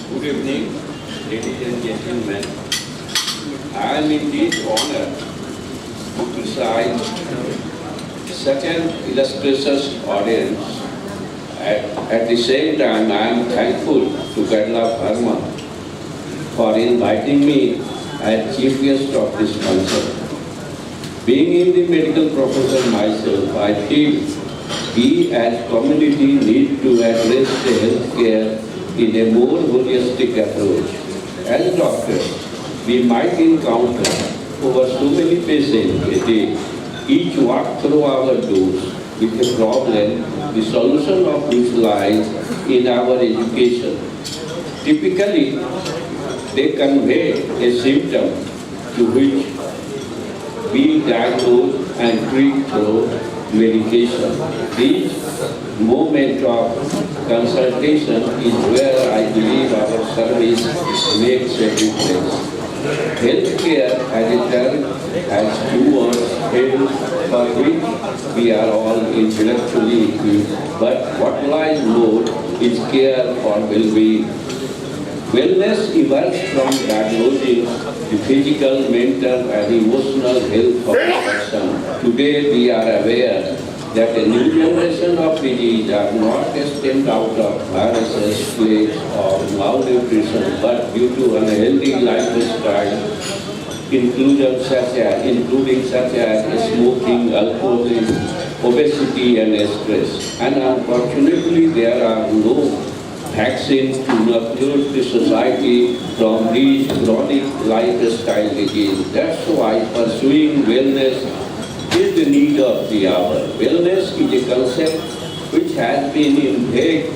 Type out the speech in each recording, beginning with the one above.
Good evening, ladies and gentlemen. I am indeed honored to preside such an illustrious audience. At the same time, I am thankful to Gadla Pharma for inviting me as chief guest of this concert. Being in the medical profession myself, I feel we as community need to address the healthcare in a more holistic approach. As doctors, we might encounter over so many patients a day, each walk through our doors with a problem, the solution of which lies in our education. Typically, they convey a symptom to which we diagnose and treat through medication. This moment of consultation is where I believe our service makes a difference. Healthcare as a term has two words, health, for which we are all intellectually equipped, but what lies more is care for well-being. Wellness emerges from diagnosing the physical, mental and emotional health of a person. Today we are aware that a new generation of diseases are not stemmed out of viruses, plagues or malnutrition, but due to unhealthy lifestyle, including such as smoking, alcoholism, obesity and stress. And unfortunately there are no vaccines to inoculate the society from these chronic lifestyle diseases. That's why pursuing wellness is the need of the hour. Wellness is a concept which has been embedded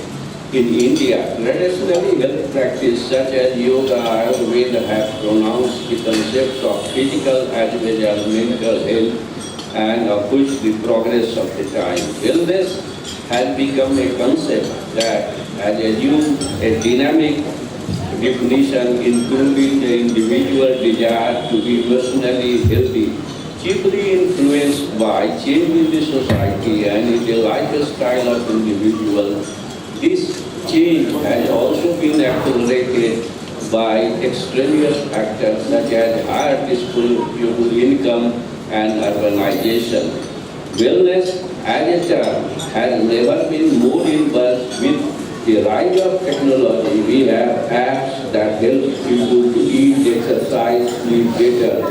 in India. Traditionally, health practice such as yoga, Ayurveda have pronounced the concepts of physical as well as mental health and of which the progress of the time. Wellness has become a concept that has assumed a dynamic definition including the individual desire to be emotionally healthy, chiefly influenced by change in the society and in the lifestyle of individuals. This change has also been accelerated by extraneous factors such as higher disposable income and urbanization. Wellness as a term has never been more in burst. With the rise of technology, we have apps that help people to eat, exercise, sleep better.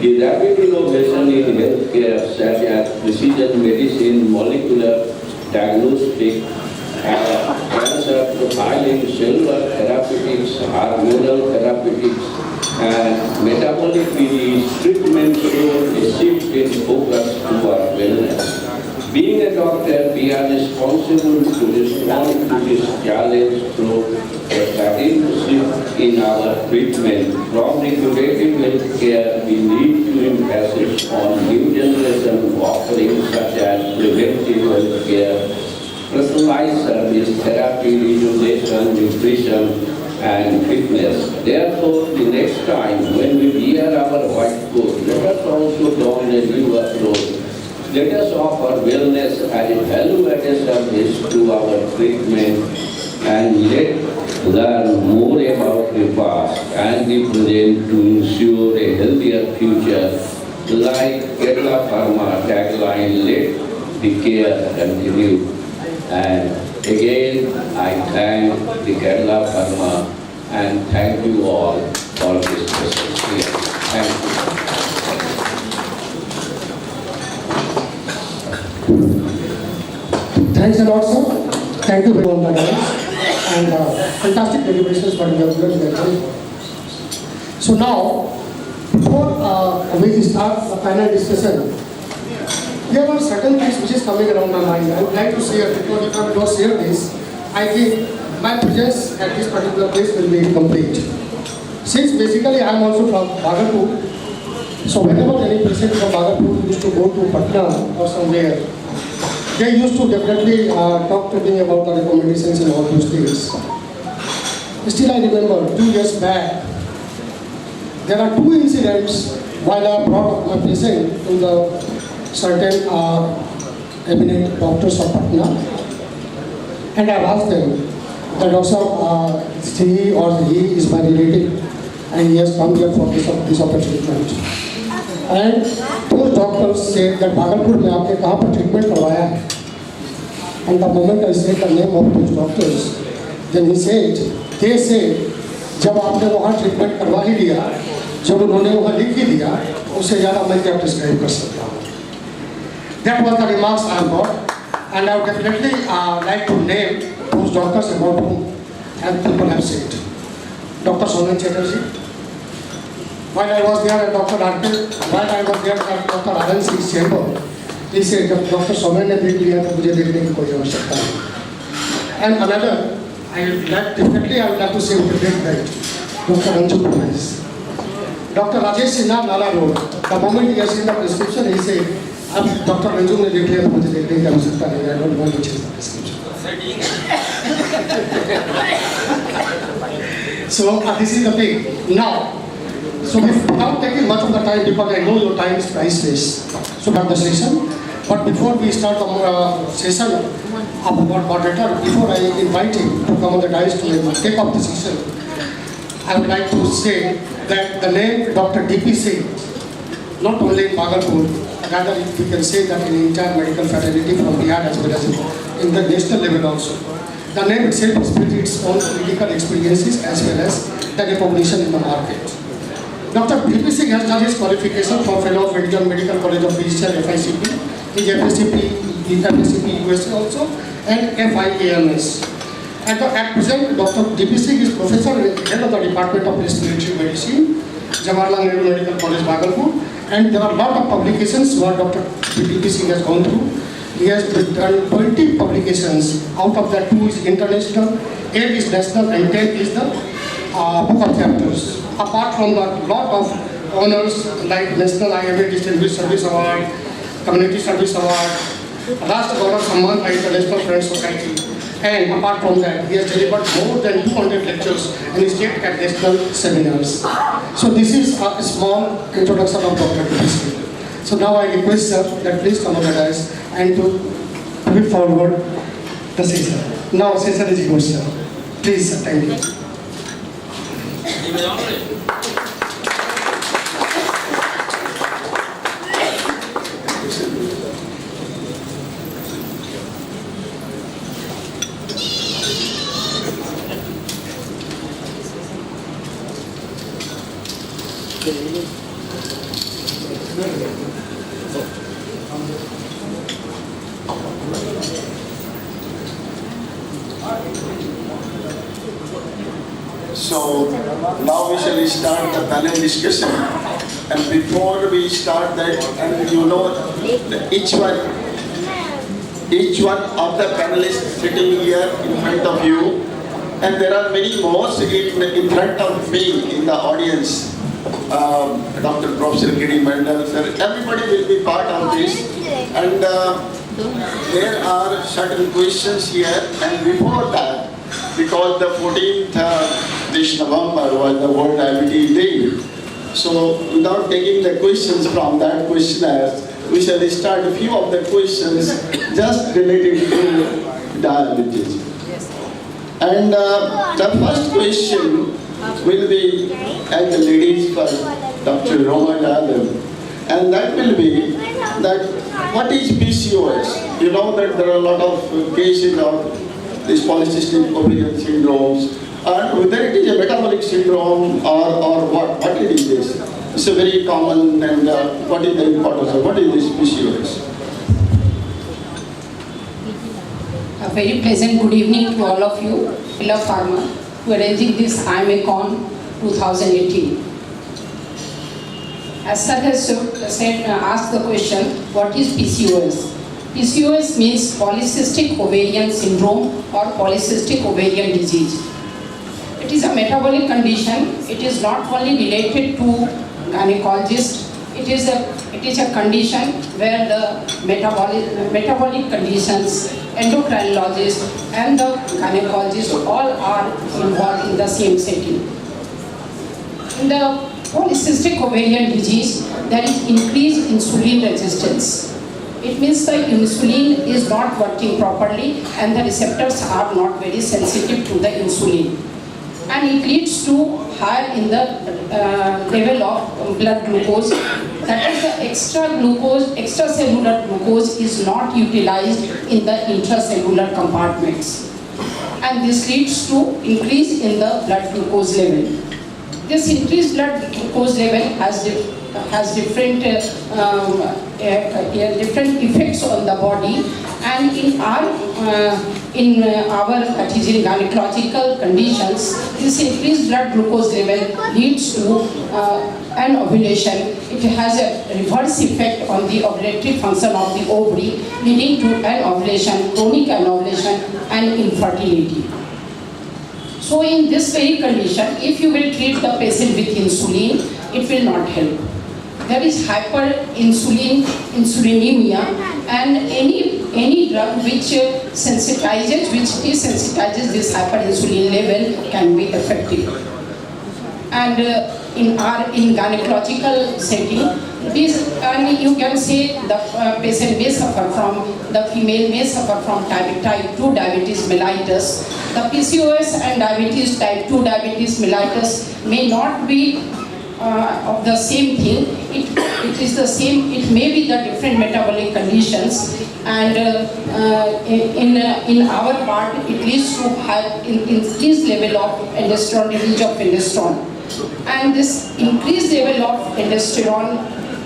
The rapid innovation in healthcare such as precision medicine, molecular diagnostic, cancer profiling, cellular therapeutics, hormonal therapeutics, and metabolic disease treatment show a shift in focus toward wellness. Being a doctor, we are responsible to respond to this challenge through a sudden shift in our treatment. From the curative healthcare, we need to emphasize on new generation offerings such as preventive healthcare, personalized service, therapy, rejuvenation, nutrition, and fitness. Therefore, the next time when we wear our white coat, let us also don a new approach. Let us offer wellness as a value-added service to our treatment and let's learn more about the past and the present to ensure a healthier future. Like Gadla Pharma tagline, let the care continue. And again, I thank the Gadla Pharma and thank you all for this presence here. Thank you. Thanks a lot, sir. Thank you very much, and fantastic deliberations for your viewers. So now, before we start the panel discussion, there are certain things which is coming around my mind. I would like to share because if I will not share this, I think my presence at this particular place will be incomplete. Since basically I am also from Bhagalpur, so whenever any patient from Bhagalpur used to go to Patna or somewhere, they used to definitely talk to me about the recommendations in all those things. Still I remember 2 years back, there are 2 incidents while I brought my patient to the certain eminent doctors of Patna, and I asked them, that also she or he is my relative and he has come here for this treatment. And those doctors said that Bhagalpur में आपने कहाँ पर treatment करवाया है? And the moment I said the name of those doctors, then he said, they said, जब आपने वहाँ treatment करवा ही दिया, जब उन्होंने वहाँ लिख ही दिया, उससे ज़्यादा मैं क्या prescribe कर सकता हूँ? That was the remarks I got, and I would definitely like to name those doctors about whom and people have said. Dr. Somen Chatterjee. While I was there at Dr. RNC's chamber, he said, Dr. Somen ने देख लिया तो मुझे देखने की कोई आवश्यकता नहीं. And another, I would like to say with a great pride, Dr. Ranju Kumais. Dr. Rajesh Sinha Nala Road. The moment he has seen the prescription, he said, अब Dr. Ranju ने देख लिया तो मुझे देखने की आवश्यकता नहीं. I don't want to change the prescription. So this is the thing. Now, so without taking much of the time, because I know your time is priceless, so have the session. But before we start the session, our moderator, before I invite him to come on the dais to take up the session, I would like to say that the name Dr. D.P. Singh, not only in Bhagalpur, rather we can say that in entire medical fraternity from Bihar as well as in the national level also. The name itself is with its own medical experiences as well as the recognition in the market. Dr. D.P. Singh has done his qualification for Fellow of Indian Medical College of Research FICP, his FICP USA also, and FIAMS. At present, Dr. D.P. Singh is Professor and Head of the Department of Respiratory Medicine, Jawaharlal Nehru Medical College, Bhagalpur, and there are a lot of publications what Dr. D.P. Singh has gone through. He has done 20 publications, out of that 2 is international, 8 is national, and 10 is the book of chapters. Apart from that, lot of honors like National IAMICON Distinguished Service Award, Community Service Award, Rashtra Gaurav Samman by the National Friends Society. And apart from that, he has delivered more than 200 lectures in state and national seminars. So this is a small introduction of Dr. D.P. Singh. So now I request sir that please come on the dais and to put forward the session. Now session is yours sir. Please sir, thank you. So now we shall start the panel discussion, and before we start that, and you know each one of the panelists sitting here in front of you, and there are many more sitting in front of me in the audience. Dr. Professor Giri Mandal, sir, everybody will be part of this, and there are certain questions here, and before that, because the 14th this November was the World Diabetes Day, so without taking the questions from that questionnaire, we shall start a few of the questions just related to diabetes. And the first question will be, and the ladies first, Dr. Roma Yadav, and that will be that what is PCOS? You know that there are a lot of cases of this polycystic ovarian syndromes, and whether it is a metabolic syndrome or what it is this? It's a very common, and what is the importance of what is this PCOS? A very pleasant good evening to all of you, fellow farmer, who are arranging this IAMICON 2018. As sir has said, asked the question, what is PCOS? PCOS means polycystic ovarian syndrome or polycystic ovarian disease. It is a metabolic condition. It is not only related to gynecologist. It is a condition where the metabolic conditions, endocrinologist and the gynecologist all are involved in the same setting. In the polycystic ovarian disease, there is increased insulin resistance. It means the insulin is not working properly and the receptors are not very sensitive to the insulin. And it leads to higher in the level of blood glucose. That is, the extracellular glucose is not utilized in the intracellular compartments. And this leads to increase in the blood glucose level. This increased blood glucose level has different different effects on the body, and in our that is in gynecological conditions, this increased blood glucose level leads to an ovulation. It has a reverse effect on the ovulatory function of the ovary, leading to an ovulation, chronic anovulation, and infertility. So in this very condition, if you will treat the patient with insulin, it will not help. There is insulinemia, and any drug which desensitizes this hyperinsulin level can be effective. And in gynecological setting, you can say the patient may suffer from, the female may suffer from type 2 diabetes mellitus. The PCOS and diabetes, type 2 diabetes mellitus may not be of the same thing. It is the same, it may be the different metabolic conditions, and in our part it leads to increased level of aldosterone, release of aldosterone. And this increased level of aldosterone,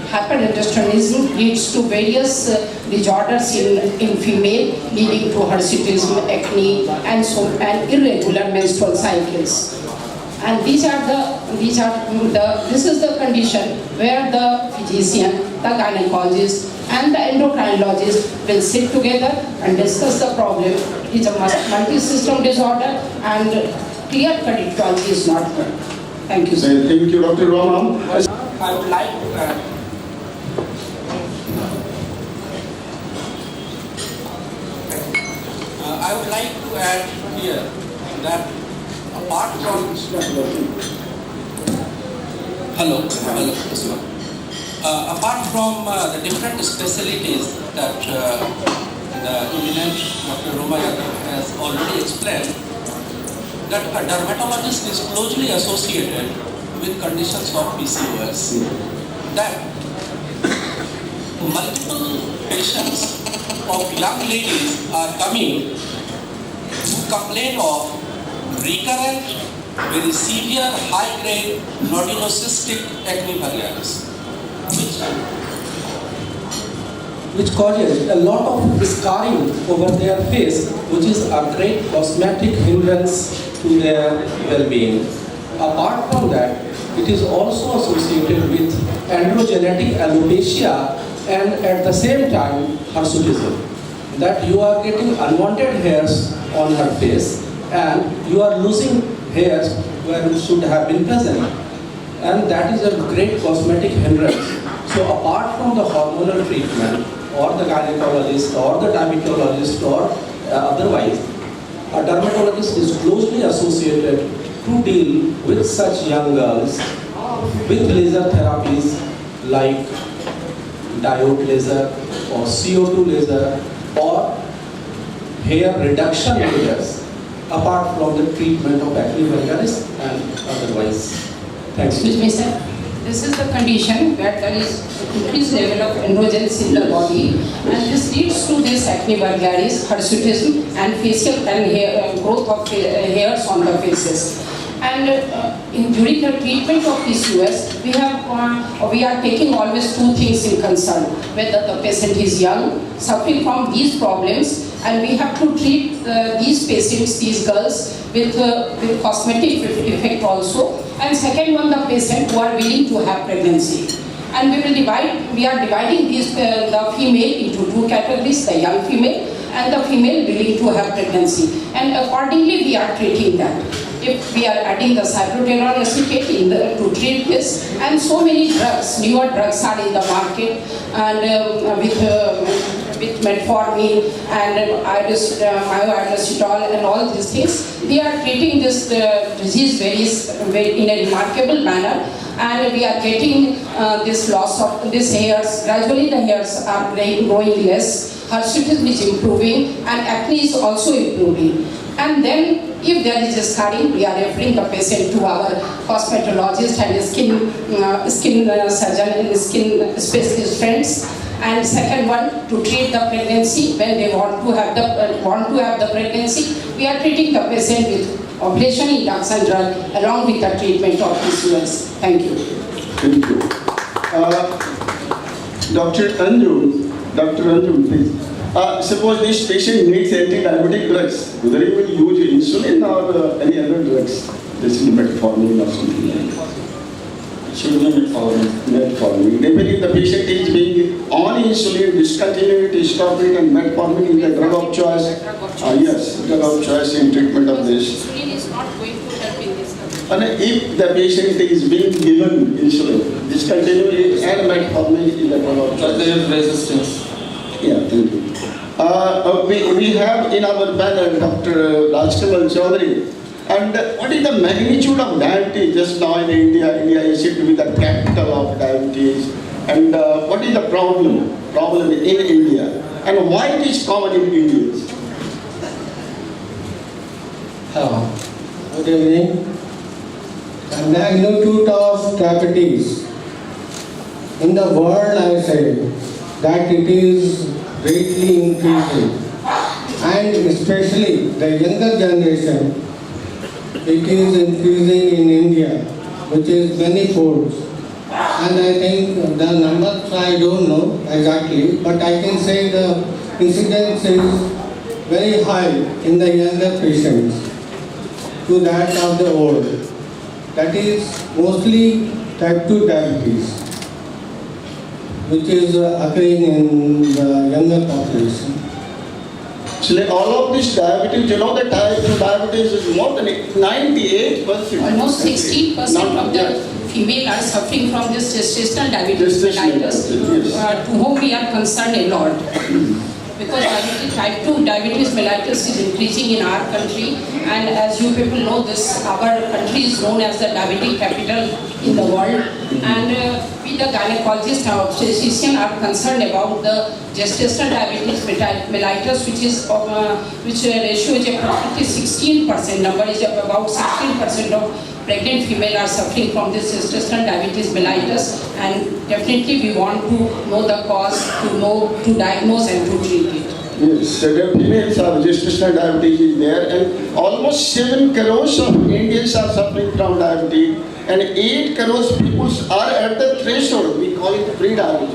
hyperaldosteronism, leads to various disorders in female, leading to hirsutism, acne, and irregular menstrual cycles. And this is the condition where the physician, the gynecologist, and the endocrinologist will sit together and discuss the problem. It is a multi-system disorder, and clear-cut etiology is not good. Thank you, sir. Thank you, Dr. Ramam. I would like to add. I would like to add here that apart from apart from the different specialties that the eminent Dr. Roma has already explained, that a dermatologist is closely associated with conditions of PCOS, that multiple patients of young ladies are coming who complain of recurrent, very severe, high-grade nodulocystic acne vulgaris, which causes a lot of scarring over their face, which is a great cosmetic hindrance to their well-being. Apart from that, it is also associated with androgenetic alopecia and at the same time hirsutism, that you are getting unwanted hairs on her face and you are losing hairs where it should have been present, and that is a great cosmetic hindrance. So apart from the hormonal treatment or the gynecologist or the diabetologist or otherwise, a dermatologist is closely associated to deal with such young girls with laser therapies like diode laser or CO2 laser or hair reduction lasers, apart from the treatment of acne vulgaris and otherwise. Thanks. Excuse me, sir. This is the condition where there is increased level of androgens in the body, and this leads to this acne vulgaris, hirsutism, and facial and hair, growth of hairs on the faces. And during the treatment of PCOS, we are taking always two things in concern: whether the patient is young, suffering from these problems, and we have to treat these patients, these girls, with cosmetic effect also. And second one, the patient who are willing to have pregnancy. And we are dividing these the female into two categories: the young female and the female willing to have pregnancy. And accordingly, we are treating that. If we are adding the cyproterol acetate to treat this, and so many drugs, newer drugs are in the market, and with metformin and ioinositol and all these things, we are treating this disease very in a remarkable manner. and we are getting this loss of these hairs. Gradually the hairs are growing less, hirsutism is improving, and acne is also improving. And then if there is a scarring, we are referring the patient to our cosmetologist and skin surgeon and skin specialist friends. And second one, to treat the pregnancy when they want to have the pregnancy, we are treating the patient with ovulation induction drug along with the treatment of PCOS. Thank you. Thank you. Dr. Anju, please. Suppose this patient needs anti-diabetic drugs, whether you will use insulin or any other drugs, this is metformin or something like that. Should be metformin. Even if the patient is being on insulin, discontinue it, stop it, and metformin is the drug of choice. Yes, drug of choice in treatment of this. Insulin is not going to help in this. And if the patient is being given insulin, discontinue it, and metformin is the drug of choice. There is resistance. Yeah, thank you. We have in our panel Dr. Rajkamal Chaudhary. And what is the magnitude of diabetes just now in India? India is said to be the capital of diabetes. And what is the problem in India? And why it is common in Indians? Good evening. The magnitude of diabetes in the world, I say that it is greatly increasing, and especially the younger generation, it is increasing in India, which is many folds. And I think the numbers I don't know exactly, but I can say the incidence is very high in the younger patients to that of the old. That is mostly type 2 diabetes, which is occurring in the younger population. Actually, all of this diabetes, you know, the type 2 diabetes is more than 98%. Almost 60% of the female are suffering from this gestational diabetes mellitus, to whom we are concerned a lot. Because type 2 diabetes mellitus is increasing in our country, and as you people know, our country is known as the diabetic capital in the world, and we the gynecologists and obstetrician are concerned about the gestational diabetes mellitus, which ratio is approximately 16%, number is about 16% of pregnant female are suffering from this gestational diabetes mellitus, and definitely we want to know the cause, to diagnose and to treat it. Yes, so the females have gestational diabetes is there, and almost 7 crores of Indians are suffering from diabetes, and 8 crores people are at the threshold. We call it pre-diabetes.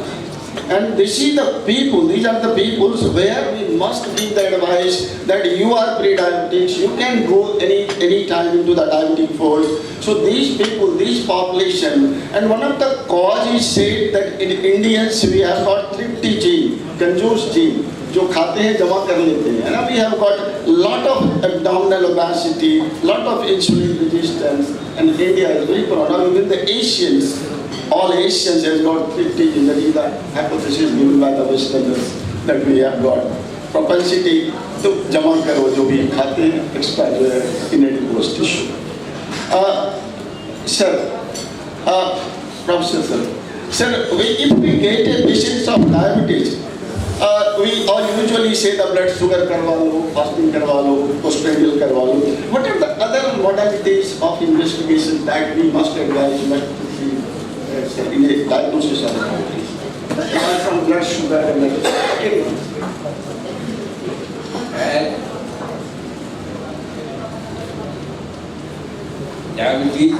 And these are the people where we must give the advice that you are pre-diabetic, you can go any time into the diabetic fold. So these people, this population, and one of the causes is said that in Indians we have got thrifty gene, कंजूस gene, जो खाते हैं जमा कर लेते हैं, ना? We have got lot of abdominal obesity, lot of insulin resistance, and India is very proud. Even the Asians, all Asians have got 50 gene. That is the hypothesis given by the Westerners that we have got propensity to जमा करो जो भी खाते हैं extra जो है inadipose tissue. Professor sir, if we get a patient of diabetes, we all usually say the blood sugar करवा लो, fasting करवा लो, postprandial करवा लो. What are the other modalities of investigation that we must advise in a diagnosis of diabetes? Apart from blood sugar and diabetes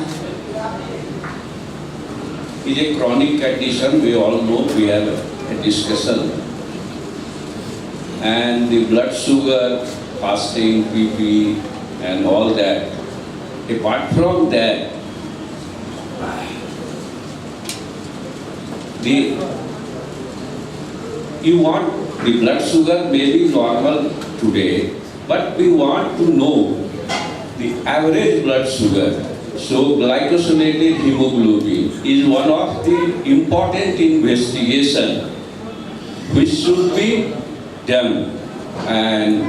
is a chronic condition. We all know, we have a discussion. And the blood sugar, fasting, BP, and all that. Apart from that, you want the blood sugar may be normal today, but we want to know the average blood sugar. So glycosylated hemoglobin is one of the important investigation which should be done, and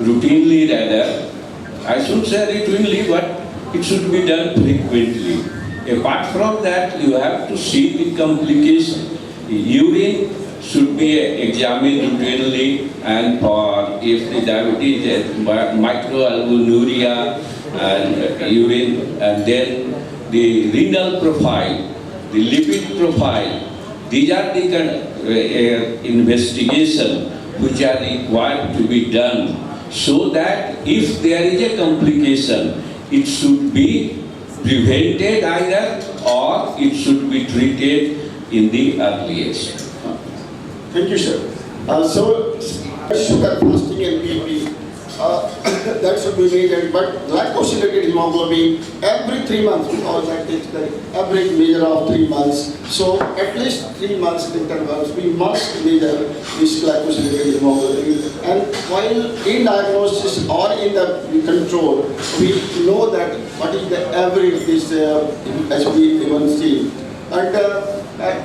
routinely rather, I should say routinely, but it should be done frequently. Apart from that, you have to see the complication. Urine should be examined routinely, and for if the diabetes, microalbuminuria and urine, and then the renal profile, the lipid profile. These are the investigation which are required to be done, so that if there is a complication, it should be prevented either, or it should be treated in the earliest. Thank you, sir. So, sugar, fasting and BP, that should be maintained, but glycosylated hemoglobin every 3 months, because that is the average measure of 3 months. So, at least 3 months intervals, we must measure this glycosylated hemoglobin. And while in diagnosis or in the control, we know that what is the average this HbA1c. And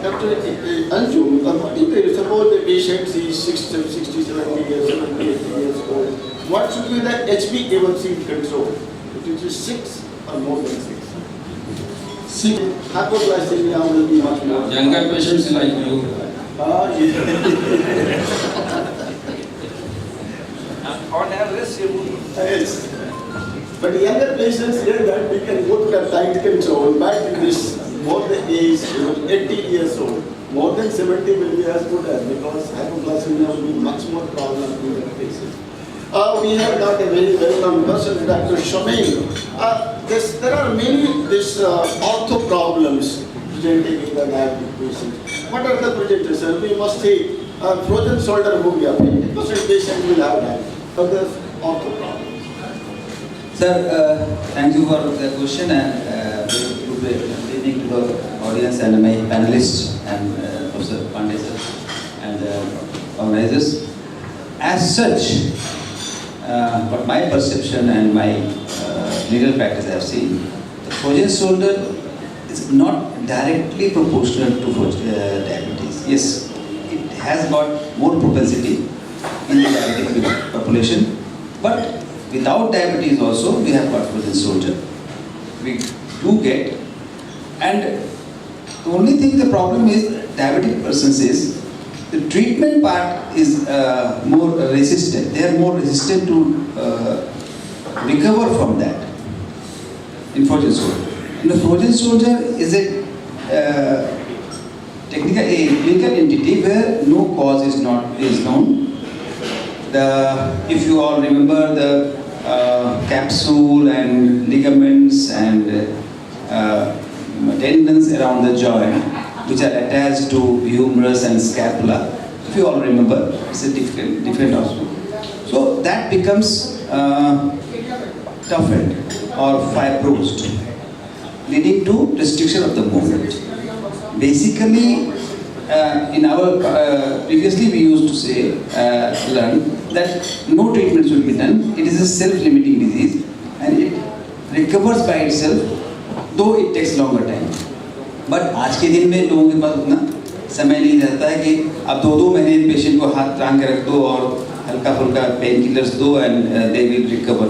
Dr. Anju, what if they suppose the patient is 60, 70 years, 70, 80 years old, what should be the HbA1c control? It is 6 or more than 6. Hypoglycemia will be much more. Younger patients like you. On average, Yes. But younger patients here that we can go to the tight control, but this more than age, 80 years old, more than 70 will be as good as, because hypoglycemia will be much more problem in the patients. We have got a very well-known person, Dr. Shamail. There are many ortho problems presenting in the diabetic patients. What are the presenters, sir? We must say, frozen shoulder ho gaya, 50% patient will have that. Other ortho problems. Sir, thank you for the question, and good evening to the audience and my panelists and Professor Pandey sir and organizers. As such, but my perception and my legal practice I have seen, the frozen shoulder is not directly proportional to diabetes. Yes, it has got more propensity in the diabetic population, but without diabetes also we have got frozen shoulder. We do get, and the only thing the problem is diabetic persons is the treatment part is more resistant. They are more resistant to recover from that in frozen shoulder. And the frozen shoulder is a clinical entity where no cause is known. If you all remember the capsule and ligaments and tendons around the joint which are attached to humerus and scapula, if you all remember, it's a different also. So that becomes toughened or fibrosed, leading to restriction of the movement. Basically, in our previously we used to say, learn that no treatment should be done. It is a self-limiting disease and it recovers by itself, though it takes longer time. But आज के दिन में लोगों के पास उतना समय नहीं रहता है कि अब 2-2 महीने पेशेंट को हाथ टांग के रख दो और हल्का फुल्का पेन किलर्स दो and they will recover.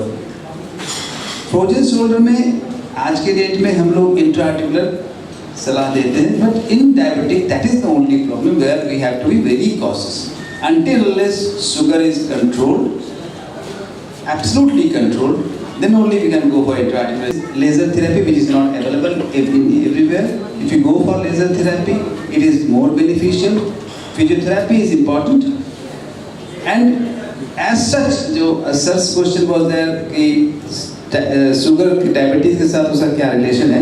Frozen shoulder में आज के डेट में हम लोग इंट्राआर्टिकुलर सलाह देते हैं, but in diabetic that is the only problem where we have to be very cautious. Until unless sugar is controlled, absolutely controlled, then only we can go for intraarticular laser therapy, which is not available everywhere. If you go for laser therapy, it is more beneficial. Physiotherapy is important. And as such, जो sir's question was there कि sugar diabetes के साथ उसका क्या relation है?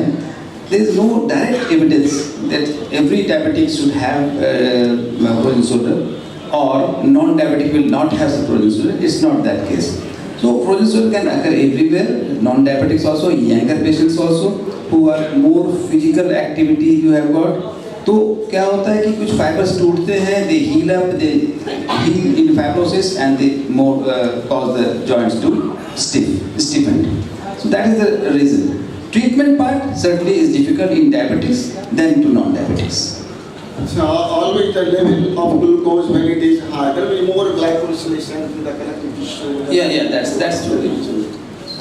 There is no direct evidence that every diabetic should have frozen shoulder or non-diabetic will not have frozen shoulder. It's not that case. So frozen shoulder can occur everywhere. Non-diabetics also, younger patients also, who are more physical activity you have got. तो क्या होता है कि कुछ fibers टूटते हैं, they heal up, they heal in fibrosis and they more cause the joints to stiffen. So that is the reason. Treatment part certainly is difficult in diabetics than to non-diabetics. So always the level of glucose when it is high, there will be more glycosylation to the connective tissue. Yeah, that's true.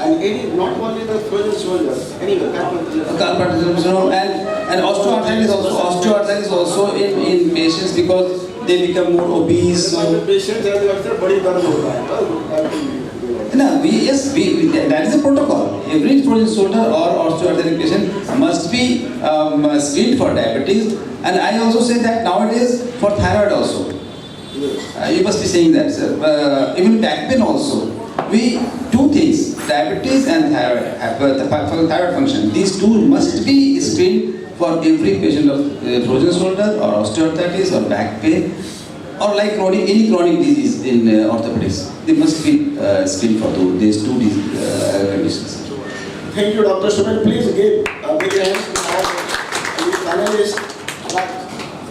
And any, not only the frozen shoulders, anyway, Carpal syndrome and osteoarthritis also in patients because they become more obese. So patients have body dard hota hai. no, that is a protocol. Every frozen shoulder or osteoarthritic patient must be screened for diabetes. And I also say that nowadays for thyroid also. You must be saying that, sir. Even back pain also. We two things, diabetes and thyroid, thyroid function. These two must be screened for every patient of frozen shoulder or osteoarthritis or back pain or like any chronic disease in orthopedics. They must be screened for these two conditions. Thank you, Dr. Suman. Please give a big hand to our panelists.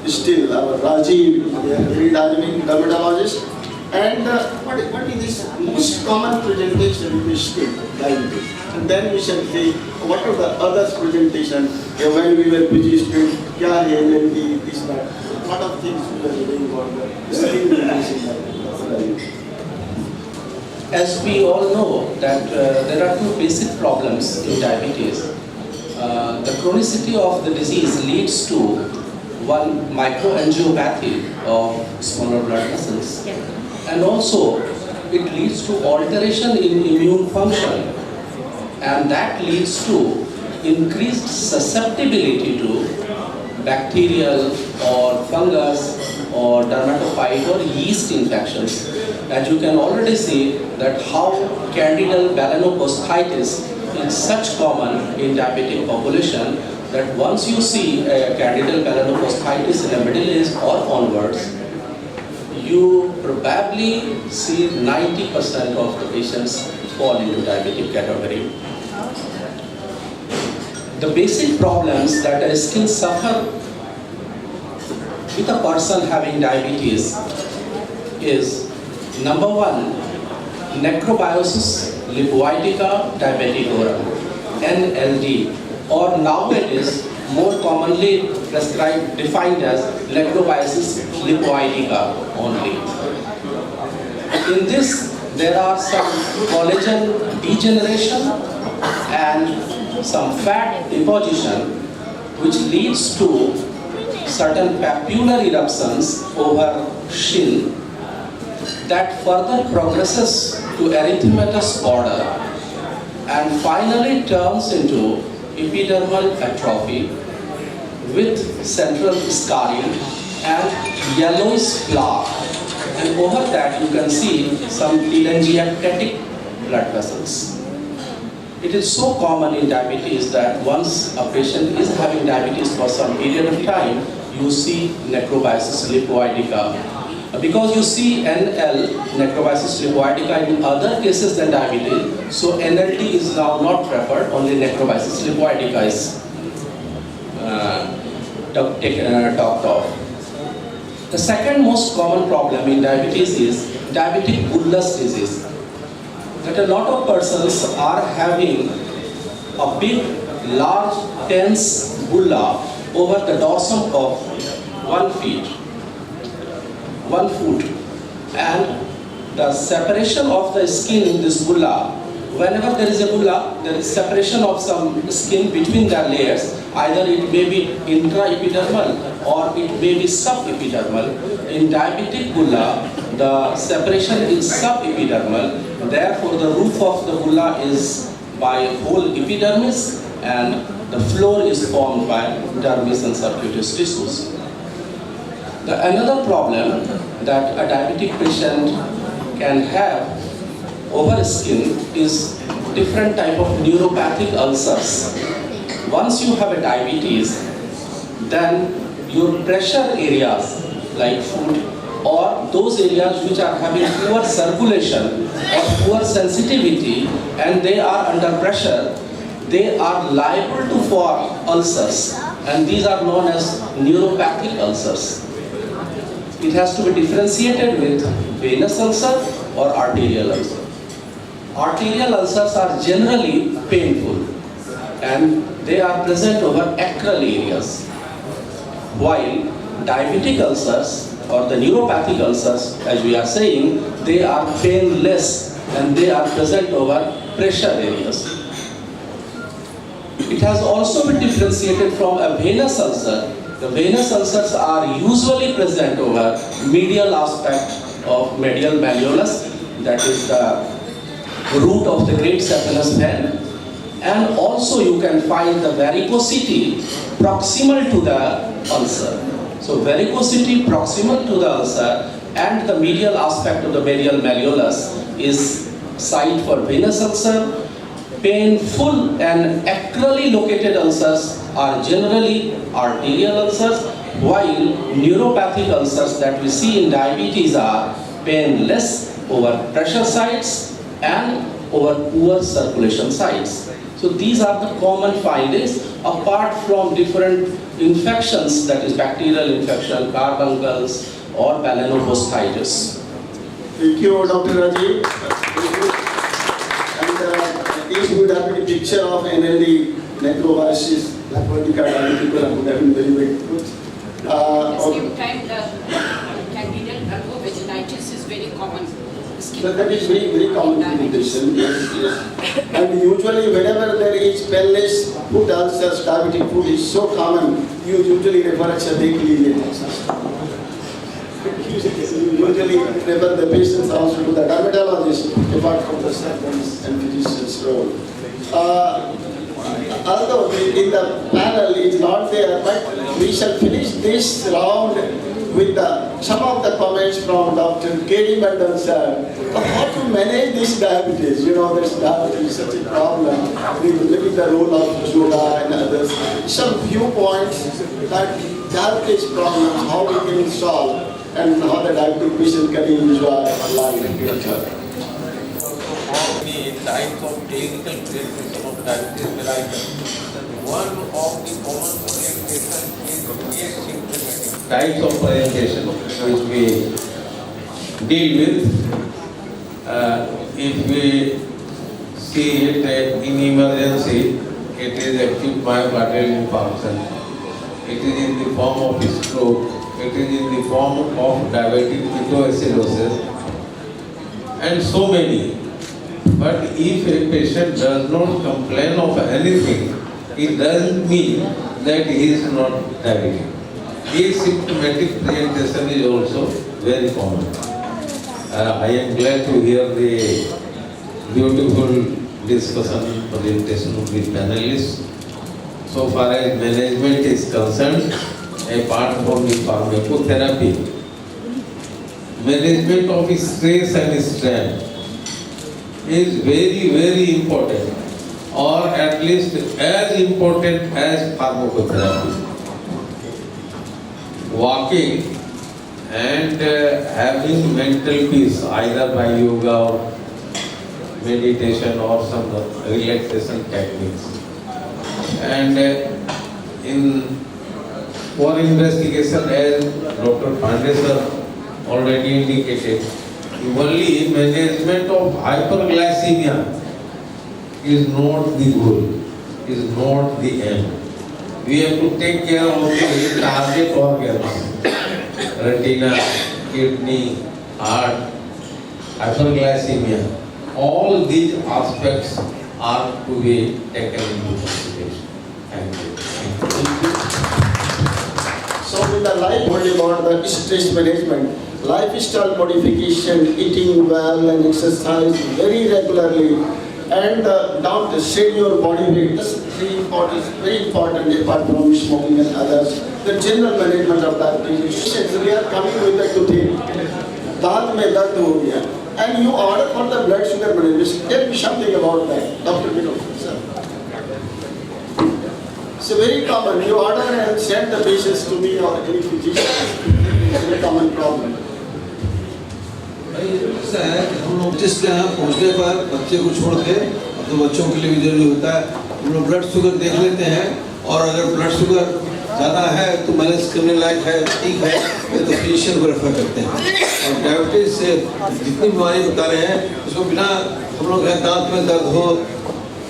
Still, our Rajiv, very dynamic dermatologist. And what is this most common presentation in this state, diabetes? And then we shall see what are the other presentation when we were busy students, kya hai, LND, this, that. Lot of things we were doing about the skin disease. As we all know that there are two basic problems in diabetes. The chronicity of the disease leads to one, microangiopathy of smaller blood vessels, and also it leads to alteration in immune function, and that leads to increased susceptibility to bacterial or fungus or dermatophyte or yeast infections. And you can already see that how candidal melanocystitis is such common in diabetic population that once you see a candidal melanocystitis in the middle age or onwards, you probably see 90% of the patients fall into diabetic category. The basic problems that a skin suffer with a person having diabetes is number one, necrobiosis lipoidica diabeticorum, NLD, or nowadays more commonly defined as necrobiosis lipoidica only. In this, there are some collagen degeneration and some fat deposition which leads to certain papular eruptions over shin that further progresses to erythematous border and finally turns into epidermal atrophy with central scarring and yellowish plaque, and over that you can see some telangiectatic blood vessels. It is so common in diabetes that once a patient is having diabetes for some period of time, you see necrobiosis lipoidica. Because you see NL, necrobiosis lipoidica, in other cases than diabetes, so NLD is now not preferred, only necrobiosis lipoidica is talked of. The second most common problem in diabetes is diabetic bullous disease. That a lot of persons are having a big, large, tense bulla over the dorsum of 1 foot, and the separation of the skin in this bulla, whenever there is a bulla, there is separation of some skin between the layers, either it may be intraepidermal or it may be subepidermal. In diabetic bulla, the separation is subepidermal, therefore the roof of the bulla is by whole epidermis and the floor is formed by dermis and subcutaneous tissues. Another problem that a diabetic patient can have over skin is different type of neuropathic ulcers. Once you have a diabetes, then your pressure areas like foot or those areas which are having poor circulation or poor sensitivity and they are under pressure, they are liable to form ulcers, and these are known as neuropathic ulcers. It has to be differentiated with venous ulcer or arterial ulcer. Arterial ulcers are generally painful and they are present over acral areas, while diabetic ulcers or the neuropathic ulcers, as we are saying, they are painless and they are present over pressure areas. It has also been differentiated from a venous ulcer. The venous ulcers are usually present over medial aspect of medial malleolus, that is the root of the great saphenous vein, and also you can find the varicosity proximal to the ulcer. So varicosity proximal to the ulcer and the medial aspect of the medial malleolus is site for venous ulcer. Painful and acrally located ulcers are generally arterial ulcers, while neuropathic ulcers that we see in diabetes are painless over pressure sites and over poor circulation sites. So these are the common findings apart from different infections, that is bacterial infection, carbuncles or pyelonephrostitis. Thank you, Dr. Rajiv. And if you would have a picture of NLD necroviruses, that would be kind of people would have been very good. At the same time, the candidal vulvovaginitis is very common. So that is very common condition. Yes. And usually whenever there is panellist food ulcers, diabetic food is so common, you usually refer as a bakery ulcers. You usually refer the patients also to the dermatologist apart from the surgeons and physicians' role. Although in the panel is not there, but we shall finish this round with some of the comments from Dr. K.D. Mandal sir of how to manage this diabetes. You know, there's diabetes such a problem. We look at the role of yoga and others. Some few points that diabetes problem, how we can solve, and how the diabetic patient can enjoy life in future. How many types of clinical treatment of diabetes mellitus? One of the common orientation is asymptomatic types of presentation which we deal with. If we see it in emergency, it is acute myocardial infarction. It is in the form of stroke. It is in the form of diabetic ketoacidosis, and so many. But if a patient does not complain of anything, it doesn't mean that he is not diabetic. Asymptomatic presentation is also very common. I am glad to hear the beautiful discussion presentation of the panelists. So far as management is concerned, apart from the pharmacotherapy, management of stress and strain is very, very important, or at least as important as pharmacotherapy. Walking and having mental peace either by yoga or meditation or some relaxation techniques. And for investigation, as Dr. Pandey sir already indicated, only management of hyperglycemia is not the goal, is not the aim. We have to take care of the target organs, retina, kidney, heart, hyperglycemia. All these aspects are to be taken into consideration. Thank you. So with the life only about the stress management, lifestyle modification, eating well and exercise very regularly, and don't strain your body weight. This is very important apart from smoking and others. The general management of diabetes. We are coming with the toothache. दांत में दर्द हो गया. And you order for the blood sugar management. Tell me something about that, Dr. Vinod, sir. It's very common. You order and send the patients to me or any physician. It's a very common problem. ऐसा है कि हम लोग जिसके यहाँ पहुँचने पर बच्चे को छोड़ के, तो बच्चों के लिए भी जरूरी होता है, हम लोग ब्लड शुगर देख लेते हैं, और अगर ब्लड शुगर ज़्यादा है तो मैनेज करने लायक है, ठीक है, तो फिजिशियन को रेफर करते हैं. और डायबिटीज से जितनी बीमारी बता रहे हैं, उसको बिना हम लोग दांत में दर्द हो,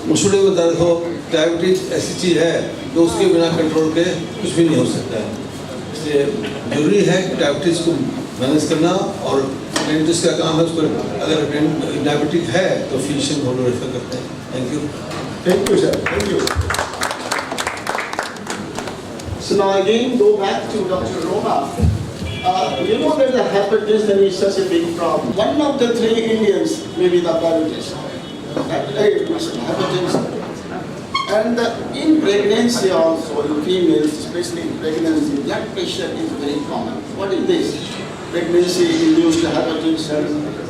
मुसड़े में दर्द हो, डायबिटीज ऐसी चीज़ है तो उसके बिना कंट्रोल के कुछ भी नहीं हो सकता है. इसलिए जरूरी है कि डायबिटीज को मैनेज करना और डेंटिस्ट का काम है, उसको अगर डायबिटिक है तो फिजिशियन को रेफर करते हैं. Thank you. Thank you, sir. Thank you. So now again, go back to Dr. Roma. You know that the hypertension is such a big problem. One of the 3 Indians may be the diabetes. Hypertension. And in pregnancy also, in females, especially in pregnancy, blood pressure is very common. What is this? Pregnancy-induced hypertension,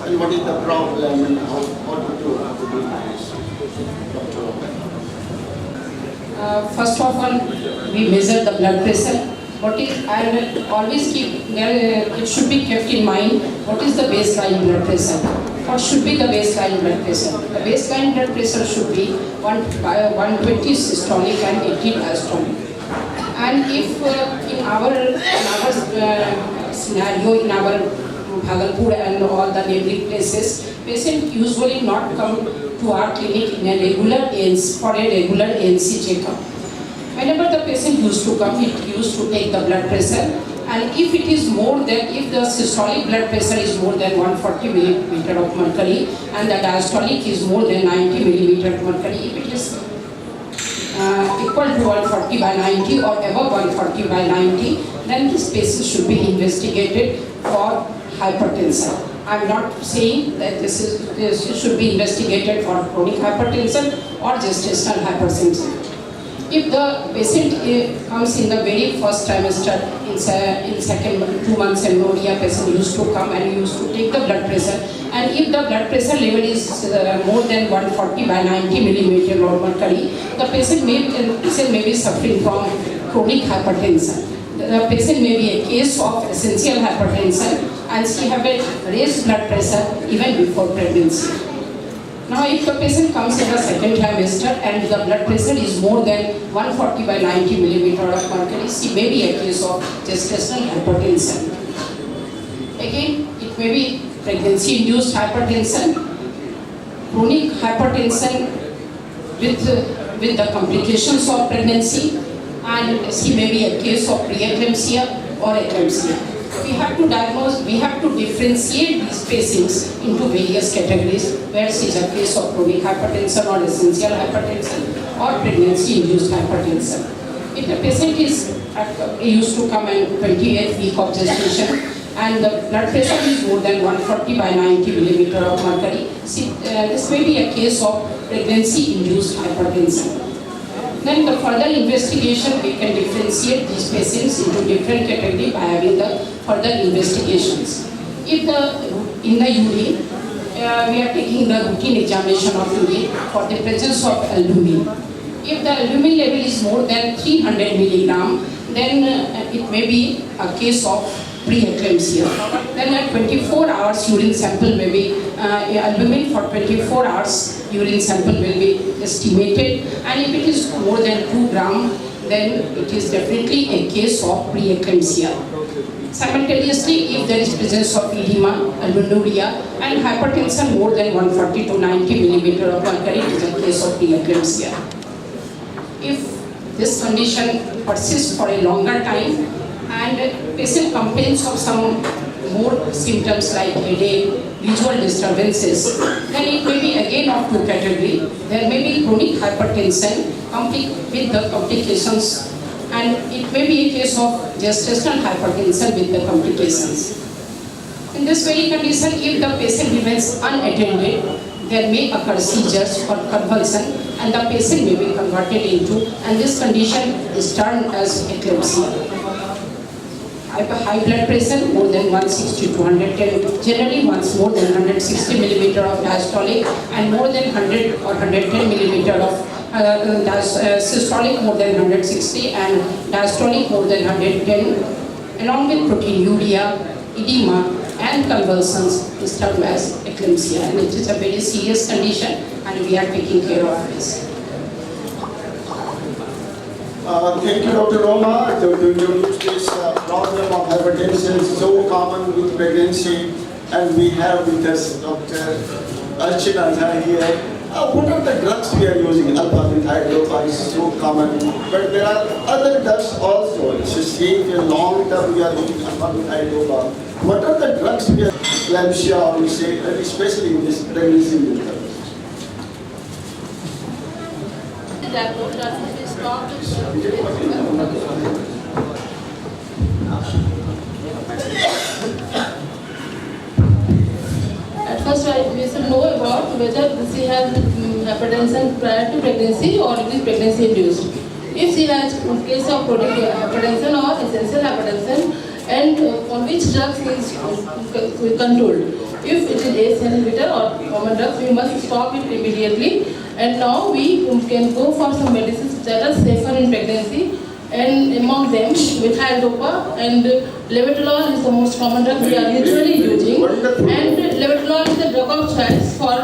and what is the problem, and how to do this? First of all, we measure the blood pressure. What is, I will always keep, it should be kept in mind, what is the baseline blood pressure? What should be the baseline blood pressure? The baseline blood pressure should be 120 systolic and 80 diastolic. And if in our scenario, in our Bhagalpur and all the neighboring places, patient usually not come to our clinic in a regular ANC, for a regular ANC checkup. Whenever the patient used to come, it used to take the blood pressure, and if it is more than, if the systolic blood pressure is more than 140 millimeter of mercury and the diastolic is more than 90 millimeter of mercury, if it is equal to 140 by 90 or above 140 by 90, then this patient should be investigated for hypertension. I am not saying that this should be investigated for chronic hypertension or gestational hypertension. If the patient comes in the very first trimester, in second 2 months amenorrhea, patient used to come and used to take the blood pressure, and if the blood pressure level is more than 140 by 90 millimeter of mercury, the patient may be suffering from chronic hypertension. The patient may be a case of essential hypertension, and she have a raised blood pressure even before pregnancy. Now, if the patient comes in the second trimester and the blood pressure is more than 140 by 90 millimeter of mercury, she may be a case of gestational hypertension. Again, it may be pregnancy-induced hypertension, chronic hypertension with the complications of pregnancy, and she may be a case of preeclampsia or eclampsia. We have to diagnose, we have to differentiate these patients into various categories, where she is a case of chronic hypertension or essential hypertension or pregnancy-induced hypertension. If the patient used to come in 28th week of gestation and the blood pressure is more than 140 by 90 millimeter of mercury, this may be a case of pregnancy-induced hypertension. Then the further investigation, we can differentiate these patients into different categories by having the further investigations. If in the urine, we are taking the routine examination of urine for the presence of albumin. If the albumin level is more than 300 milligram, then it may be a case of preeclampsia. Then at 24 hours urine sample may be, albumin for 24 hours urine sample will be estimated, and if it is more than 2 gram, then it is definitely a case of preeclampsia. Simultaneously, if there is presence of edema, albuminuria, and hypertension more than 140 to 90 millimeter of mercury, it is a case of preeclampsia. If this condition persists for a longer time and patient complains of some more symptoms like headache, visual disturbances, then it may be again of 2 categories. There may be chronic hypertension with the complications, and it may be a case of gestational hypertension with the complications. In this very condition, if the patient remains unattended, there may occur seizures or convulsion, and the patient may be converted into, and this condition is termed as eclampsia. High blood pressure more than 160 to 110, generally once more than 160 millimeter of diastolic and more than 100 or 110 millimeter of systolic more than 160 and diastolic more than 110, along with proteinuria, edema and convulsions is termed as eclampsia, and it is a very serious condition and we are taking care of this. Thank you, Dr. Roma, to introduce this problem of hypertension, so common with pregnancy, and we have with us Dr. Archana here. What are the drugs we are using, alpha-methyl dopa is so common, but there are other drugs also. It's a safe and long term we are using alpha-methyl dopa. What are the drugs we are eclampsia or we say, especially in this pregnancy winter? At first, we should know about whether she has hypertension prior to pregnancy or it is pregnancy induced. If she has case of chronic hypertension or essential hypertension, and on which drugs is controlled. If it is ACE inhibitor or common drugs, we must stop it immediately. And now we can go for some medicines that are safer in pregnancy. And among them, methyl dopa and levodopa is the most common drug we are usually using. And levodopa is the drug of choice for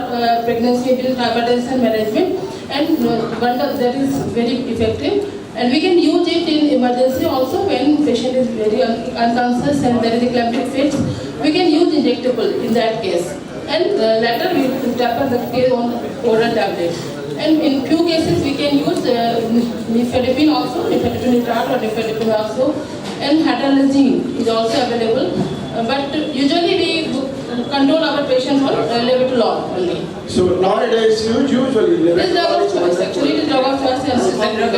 pregnancy-induced hypertension management, and that is very effective. And we can use it in emergency also when patient is very unconscious and there is eclamptic fits. We can use injectable in that case. And later we will taper the case on oral tablets. And in few cases we can use nifedipine also, nifedipine nitrat or nifedipine also. And hydralazine is also available. But usually we control our patients on levodopa only. So nowadays usually it is drug of choice. Actually it is drug of choice and drug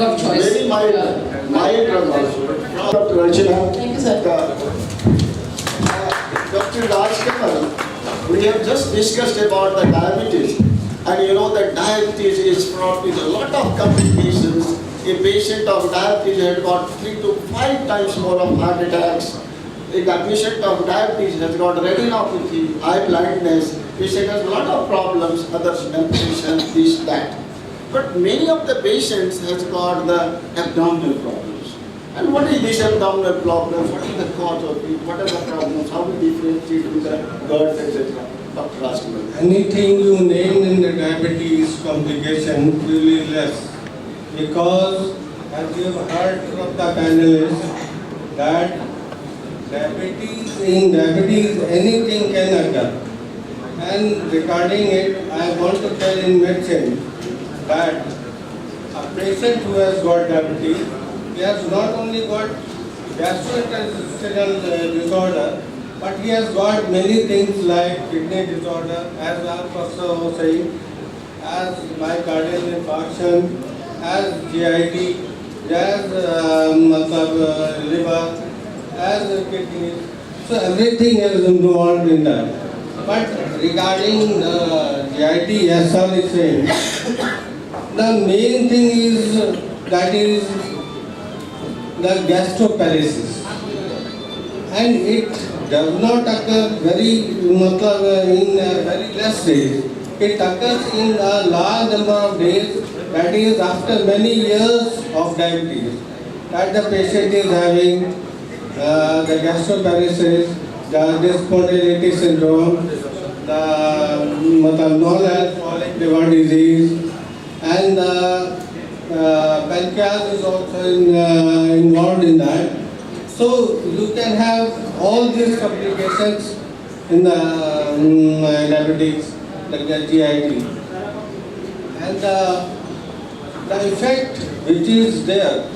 of choice. Very mild drug also. Dr. Rachana. Thank you, sir. Dr. Rajkamal, we have just discussed about the diabetes, and you know that diabetes is fraught with a lot of complications. A patient of diabetes has got 3 to 5 times more of heart attacks. A patient of diabetes has got retinopathy, eye blindness. Patient has a lot of problems, other amputation, this, that. But many of the patients has got the abdominal problems. And what is this abdominal problem? What is the cause of it? What are the problems? How we differentiate with the GERD, etc.? Dr. Rajkamal. Anything you name in the diabetes complication will be less. Because as you have heard from the panelists that in diabetes anything can occur. And regarding it, I want to tell in medicine that a patient who has got diabetes, he has not only got gastrointestinal disorder, but he has got many things like kidney disorder, as our professor was saying, as myocardial infarction, as GIT, as liver, as kidneys. So everything is involved in that. But regarding GIT, as sir is saying, the main thing is that is the gastroparesis, and it does not occur in very less days. It occurs in a large number of days, that is after many years of diabetes, that the patient is having the gastroparesis, the dysmotility syndrome, the non-alcoholic liver disease, and pancreas is also involved in that. So you can have all these complications in the diabetes, like the GIT. And the effect which is there,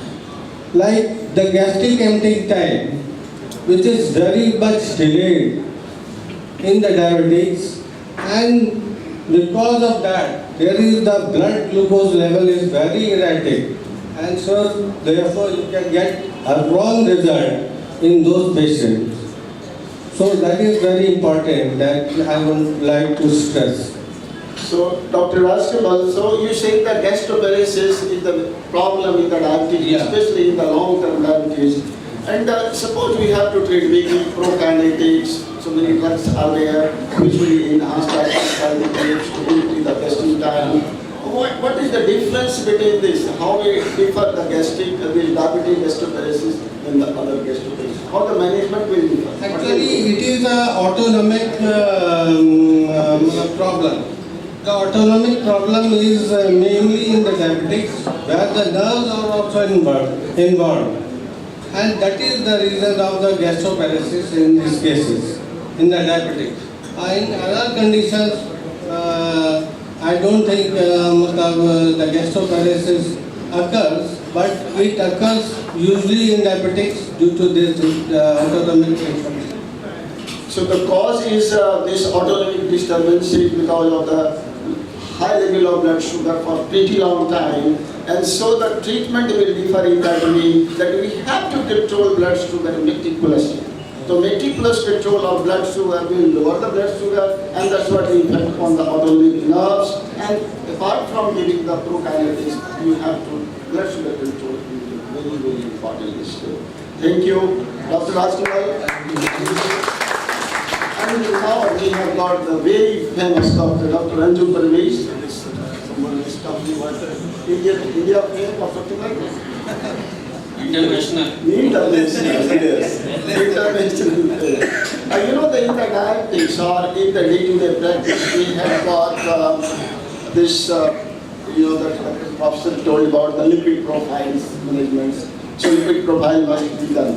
like the gastric emptying time, which is very much delayed in the diabetes, and because of that, there is the blood glucose level is very erratic, and so therefore you can get a wrong result in those patients. So that is very important that I would like to stress. So, Dr. Rajkamal, so you say that gastroparesis is the problem in the diabetes, especially in the long-term diabetes. And suppose we have to treat weekly prokinetics, so many drugs are there, usually enhanced in the testing time. What is the difference between this? How we differ the gastric, the diabetic gastroparesis and the other gastroparesis? How the management will differ? Actually, it is an autonomic problem. The autonomic problem is mainly in the diabetics, where the nerves are also involved. And that is the reason of the gastroparesis in these cases, in the diabetics. In other conditions, I don't think the gastroparesis occurs, but it occurs usually in diabetics due to this autonomic infection. So the cause is this autonomic disturbance because of the high level of blood sugar for pretty long time, and so the treatment will differ in that way that we have to control blood sugar meticulously. So meticulous control of blood sugar will lower the blood sugar, and that's what will impact on the autonomic nerves. And apart from giving the prokinetics, you have to blood sugar control is very, very important issue. Thank you, Dr. Rajkumar. And now we have got the very famous Dr. Anju Parvez. Someone is talking about India fame or something like that. International. Yes. International. You know, in the dialectics or in the day-to-day practice, we have got this, that the professor told about the lipid profiles management. So lipid profile must be done.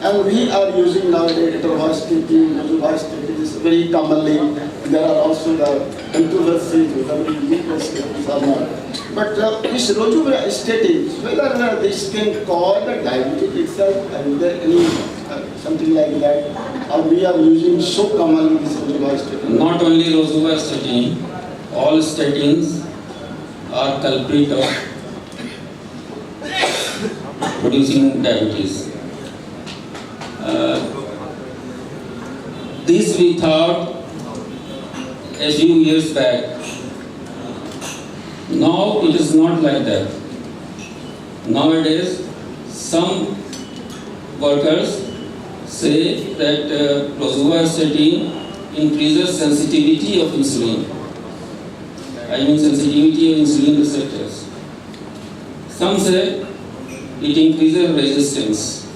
And we are using nowadays atorvastatin, rosuvastatin, is very commonly. There are also the controversies whether we use statins or not. But this rosuvastatin, whether this can cause the diabetes itself, is there any something like that? Or we are using so commonly this rosuvastatin? Not only rosuvastatin, all statins are culprit of producing diabetes. This we thought a few years back. Now it is not like that. Nowadays, some workers say that rosuvastatin increases sensitivity of insulin. I mean sensitivity of insulin receptors. Some say it increases resistance.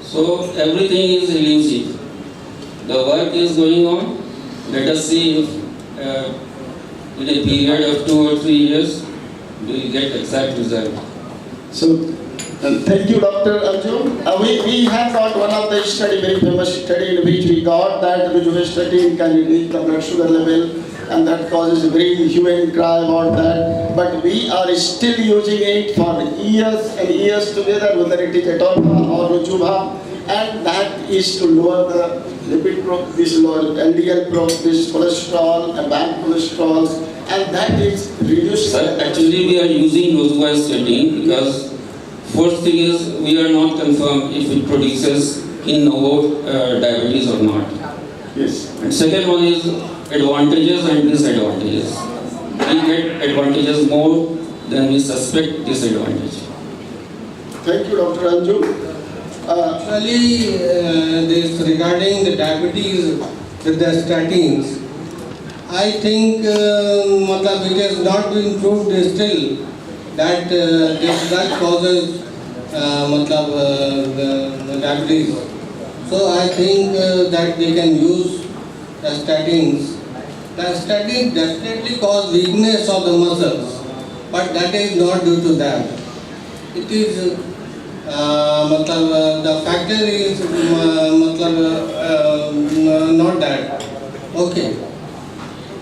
So everything is elusive. The work is going on. Let us see if in a period of 2 or 3 years we will get exact result. So thank you, Dr. Arjun. We have got one of the study, very famous study in which we got that rosuvastatin can reduce the blood sugar level, and that causes a very human cry about that. But we are still using it for years and years together, whether it is atorva or rojuva, and that is to lower the lipid this LDL this cholesterol and bad cholesterol, and that is reducing. Sir, actually we are using rosuvastatin because first thing is we are not confirmed if it produces in novo diabetes or not. Yes. And second one is advantages and disadvantages. We get advantages more than we suspect disadvantage. Thank you, Dr. Anju. Actually, this regarding the diabetes with the statins, I think it has not been proved still that this drug causes the diabetes. So I think that they can use the statins. The statins definitely cause weakness of the muscles, but that is not due to that. It is the factor is not that. Okay.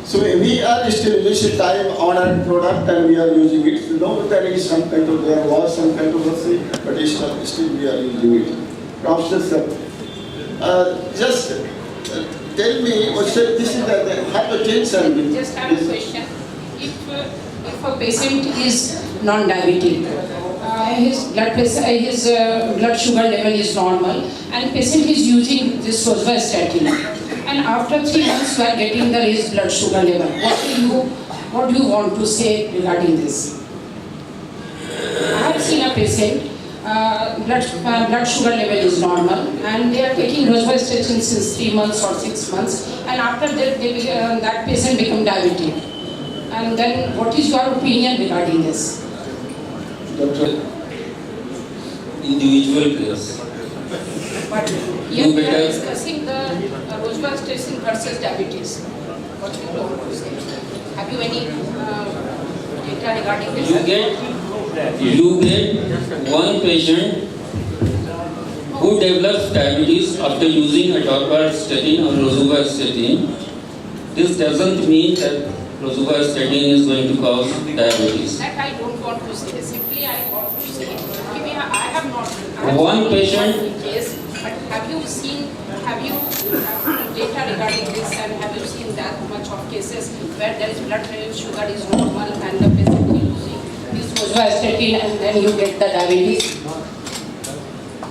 So we are still using time-honored product and we are using it. So though there was some controversy, but still we are using it. Professor, just tell me, this is the hypertension. Just have a question. If a patient is non-diabetic, his blood sugar level is normal, and patient is using this rosuvastatin, and after 3 months we are getting the raised blood sugar level. What do you want to say regarding this? I have seen a patient, blood sugar level is normal, and they are taking rosuvastatin since 3 months or 6 months, and after that that patient become diabetic. And then what is your opinion regarding this? Individual case. But here we are discussing the rosuvastatin versus diabetes. What do you want to say? Have you any data regarding this? You get one patient who develops diabetes after using atorvastatin or rosuvastatin. This doesn't mean that sugar statin is going to cause diabetes. That I don't want to say. Simply I want to say, maybe I have not. One patient. Case, but have you seen data regarding this, and have you seen that much of cases where there is blood sugar is normal and the patient is using this rosuvastatin and then you get the diabetes?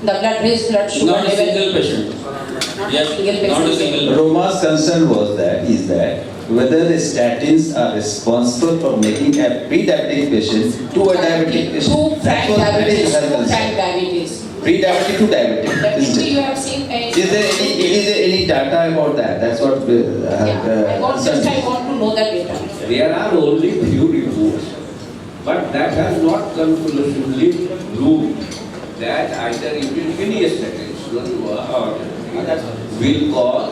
The blood sugar Not a level. single patient. Yes, not a single. Roma's concern is that whether the statins are responsible for making a pre-diabetic patient to a diabetic patient. Two frank diabetes. Pre-diabetic to diabetic. Definitely you have seen a... Is there any data about that? That's what I want to know that data. There are only few reports, but that has not conclusively proved that either any statins will cause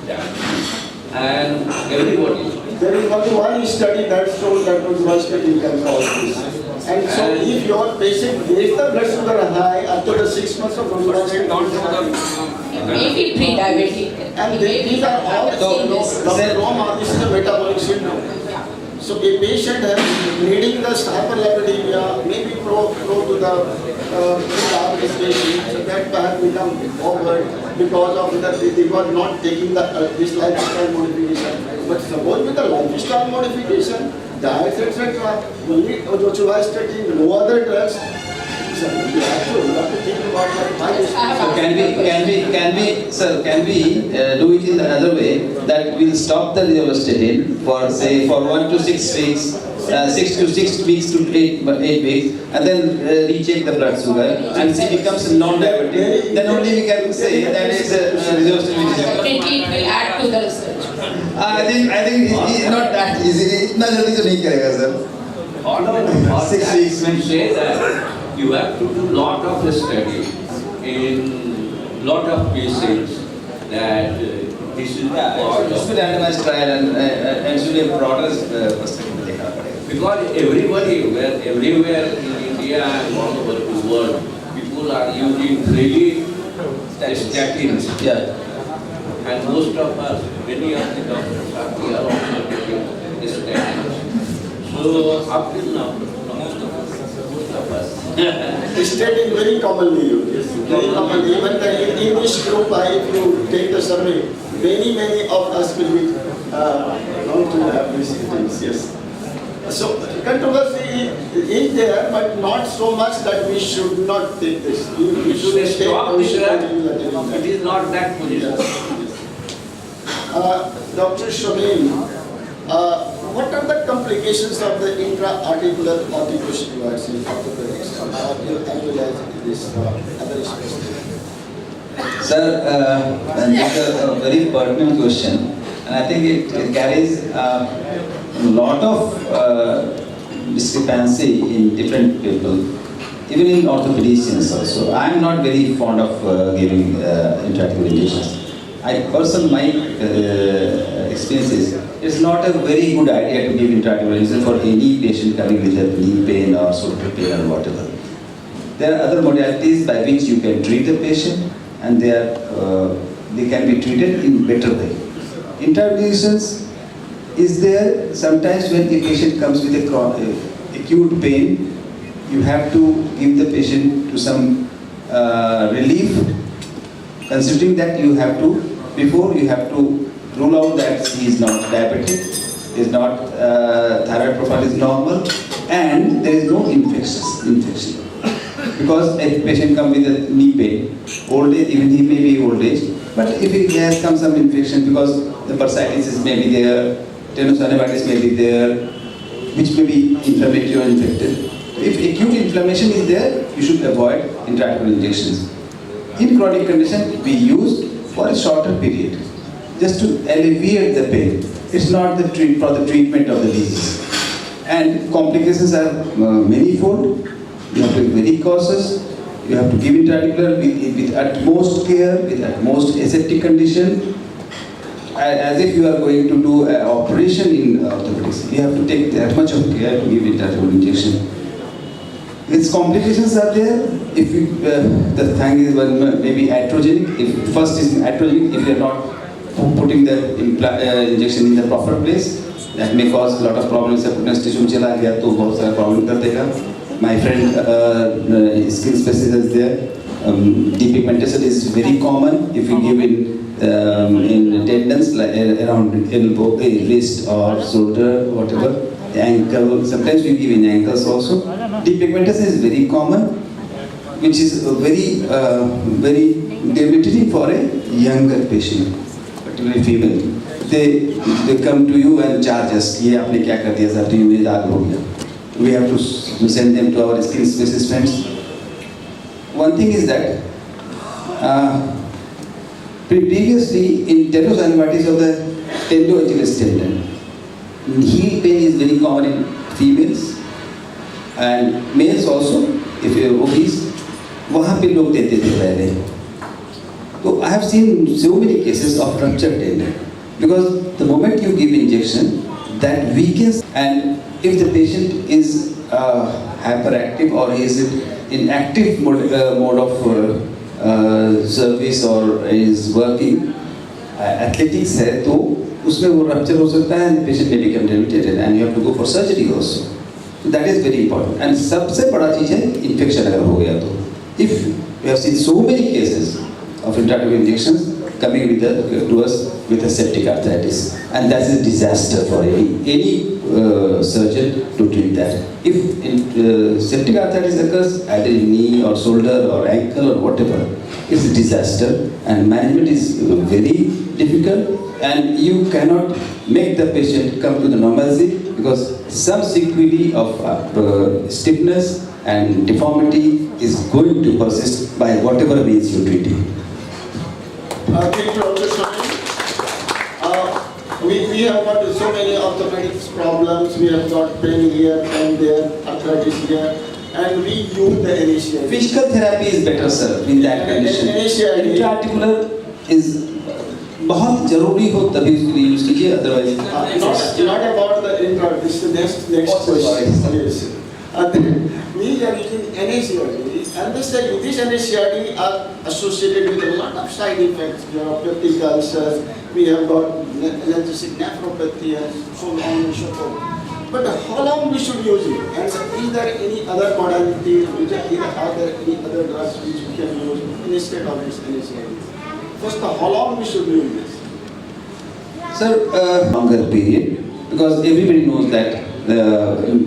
diabetes. And everybody. There is only one study that shows that rosuvastatin can cause this. And so if your patient gets the blood sugar high after the 6 months of rosuvastatin, Maybe pre-diabetic. and these are all Roma, this is a metabolic syndrome. So a patient needing the hyperlipidemia, maybe pro to the diabetes patient, so that has become over because of that they were not taking this lifestyle modification. But suppose with the lifestyle modification, diet, etc., only rosuvastatin, no other drugs. So we have to think about that. So can we do it in the other way, that we'll stop the rosuvastatin for say for 1 to 6 weeks, 6 weeks to 8 weeks, and then recheck the blood sugar, and if it becomes non-diabetic, then only we can say that it's rosuvastatin. Definitely it will add to the research. I think it's not that easy. इतना जल्दी तो नहीं करेगा sir. 6 weeks may say that you have to do lot of study in lot of patients that this is the cause of randomized trial and should have broader perspective देखना पड़ेगा. Because everywhere in India and all over the world, people are using freely statins. Yeah. And most of us, many of the doctors are also taking statins. So up till now, most of us. Statin very commonly used. Very commonly. Even in this group, if you take the survey, many of us will be known to have these things. Yes. So controversy is there, but not so much that we should not take this. We should Stop this drug. It is not that position. Dr. Shamim, what are the complications of the intra-articular corticosteroids in orthopedics, as well as this other specialties? Sir, that's a very pertinent question, and I think it carries a lot of discrepancy in different people, even in orthopedicians also. I am not very fond of giving intra-articular injections. My experiences, it's not a very good idea to give intra-articular injection for any patient coming with a knee pain or shoulder pain or whatever. There are other modalities by which you can treat the patient, and they can be treated in better way. Intra-articular is there sometimes when a patient comes with a acute pain. You have to give the patient to some relief, considering that you have to rule out that he is not diabetic, is not thyroid profile is normal, and there is no infection. Because a patient comes with a knee pain, old age, even he may be old age, but if he has come some infection because the bursitis may be there, tenosynovitis may be there, which may be inflammatory or infected. If acute inflammation is there, you should avoid intra-articular injections. In chronic condition, we use for a shorter period, just to alleviate the pain. It's not for the treatment of the disease. And complications are manifold. You have to be very cautious. You have to give intra-articular with utmost care, with utmost aseptic condition, as if you are going to do an operation in orthopedics. You have to take that much of care to give intra-articular injection. Its complications are there. If the thing is maybe iatrogenic. If first is iatrogenic, if you are not putting the injection in the proper place, that may cause a lot of problems. Hypertension tissue चला गया तो बहुत सारा problem कर देगा. My friend skin specialist is there. Depigmentation is very common if you give in tendons like around elbow, wrist or shoulder, whatever, ankle. Sometimes we give in ankles also. Depigmentation is very common, which is very debilitating for a younger patient, particularly female. They come to you and charge us. ये आपने क्या कर दिया sir? तो ये आग हो गया. We have to send them to our skin specialist friends. One thing is that previously in tendinosynovitis of the tendo-Achilles tendon, heel pain is very common in females and males also. If you are obese, वहाँ पे लोग देते थे पहले. So I have seen so many cases of ruptured tendon because the moment you give injection, that weakens, and if the patient is hyperactive or is in active mode of service or is working, athletics है तो उसमें वो rupture हो सकता है and patient may become debilitated and you have to go for surgery also. So that is very important. And सबसे बड़ा चीज़ है infection अगर हो गया तो. If we have seen so many cases of intractable injections coming to us with a septic arthritis, and that is a disaster for any surgeon to treat that. If septic arthritis occurs either in knee or shoulder or ankle or whatever, it's a disaster and management is very difficult and you cannot make the patient come to the normalcy because some sequelae of stiffness and deformity is going to persist by whatever means you treat it. Thank you, Dr. Swami. We have got so many orthopedic problems. We have got pain here and there, arthritis here, and we use the initiative. Physical therapy is better, sir, in that condition. Intra-articular is बहुत जरूरी हो तभी उसके लिए use कीजिए, otherwise. Not about the intra. This is the next question. Yes. We are using NSAID, and this NSAID are associated with a lot of side effects, neuropathic ulcers, we have got analgesic nephropathy and so on and so forth. But how long we should use it? And is there any other modalities, are there any other drugs which we can use instead of this NSAID? First, how long we should use this? Sir, longer period, because everybody knows that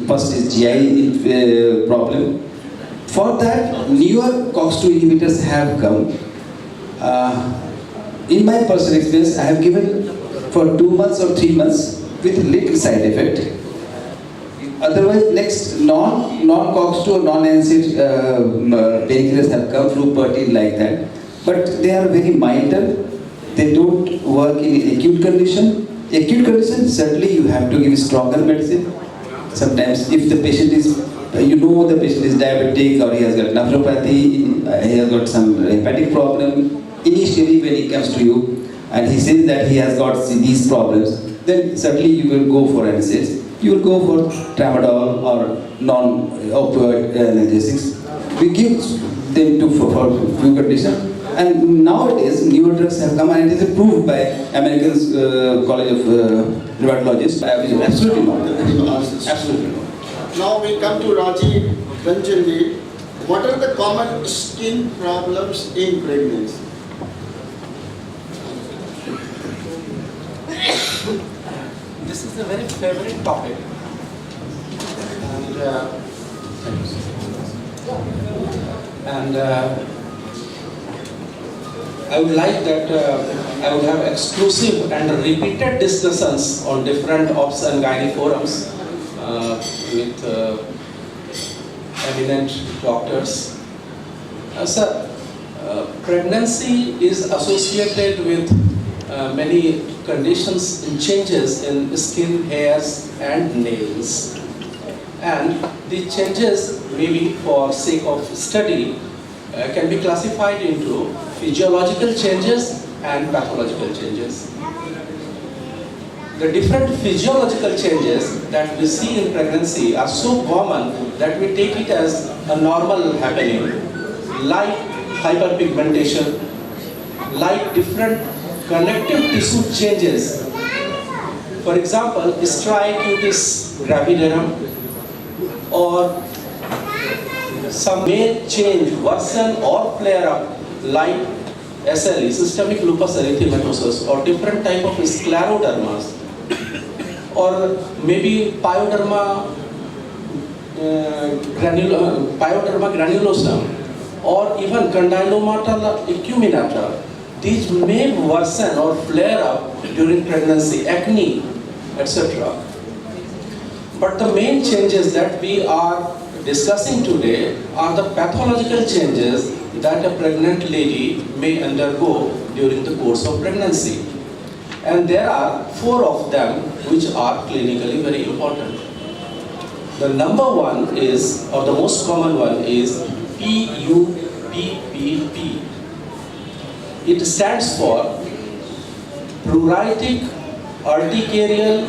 first is GI problem. For that, newer COX-2 inhibitors have come. In my personal experience, I have given for 2 months or 3 months with little side effect. Otherwise, next non-COX-2 or non-NSAID painkillers have come, flupertine like that. But they are very milder. They don't work in acute condition. Acute condition, certainly you have to give stronger medicine. Sometimes if the patient is, the patient is diabetic or he has got nephropathy, he has got some hepatic problem, initially when he comes to you and he says that he has got these problems, then certainly you will go for NSAIDs. You will go for tramadol or non-opioid analgesics. We give them for few conditions. And nowadays, newer drugs have come and it is approved by American College of Rheumatologists. Absolutely not. Absolutely not. Now we come to Rajiv Ranjanji. What are the common skin problems in pregnancy? This is a very favorite topic. And I would like that I would have exclusive and repeated discussions on different obs and gynae forums with eminent doctors. Sir, pregnancy is associated with many conditions and changes in skin, hairs and nails. And the changes, maybe for sake of study, can be classified into physiological changes and pathological changes. The different physiological changes that we see in pregnancy are so common that we take it as a normal happening, like hyperpigmentation, like different connective tissue changes, For example, striatus gravidarum, or some may change, worsen or flare up like SLE, systemic lupus erythematosus, or different type of sclerodermas, or maybe pyoderma granulosum, or even condylomata acuminata. These may worsen or flare up during pregnancy, acne, etc. But the main changes that we are discussing today are the pathological changes that a pregnant lady may undergo during the course of pregnancy. And there are 4 of them which are clinically very important. The number one is, or the most common one is PUPPP. It stands for pruritic urticarial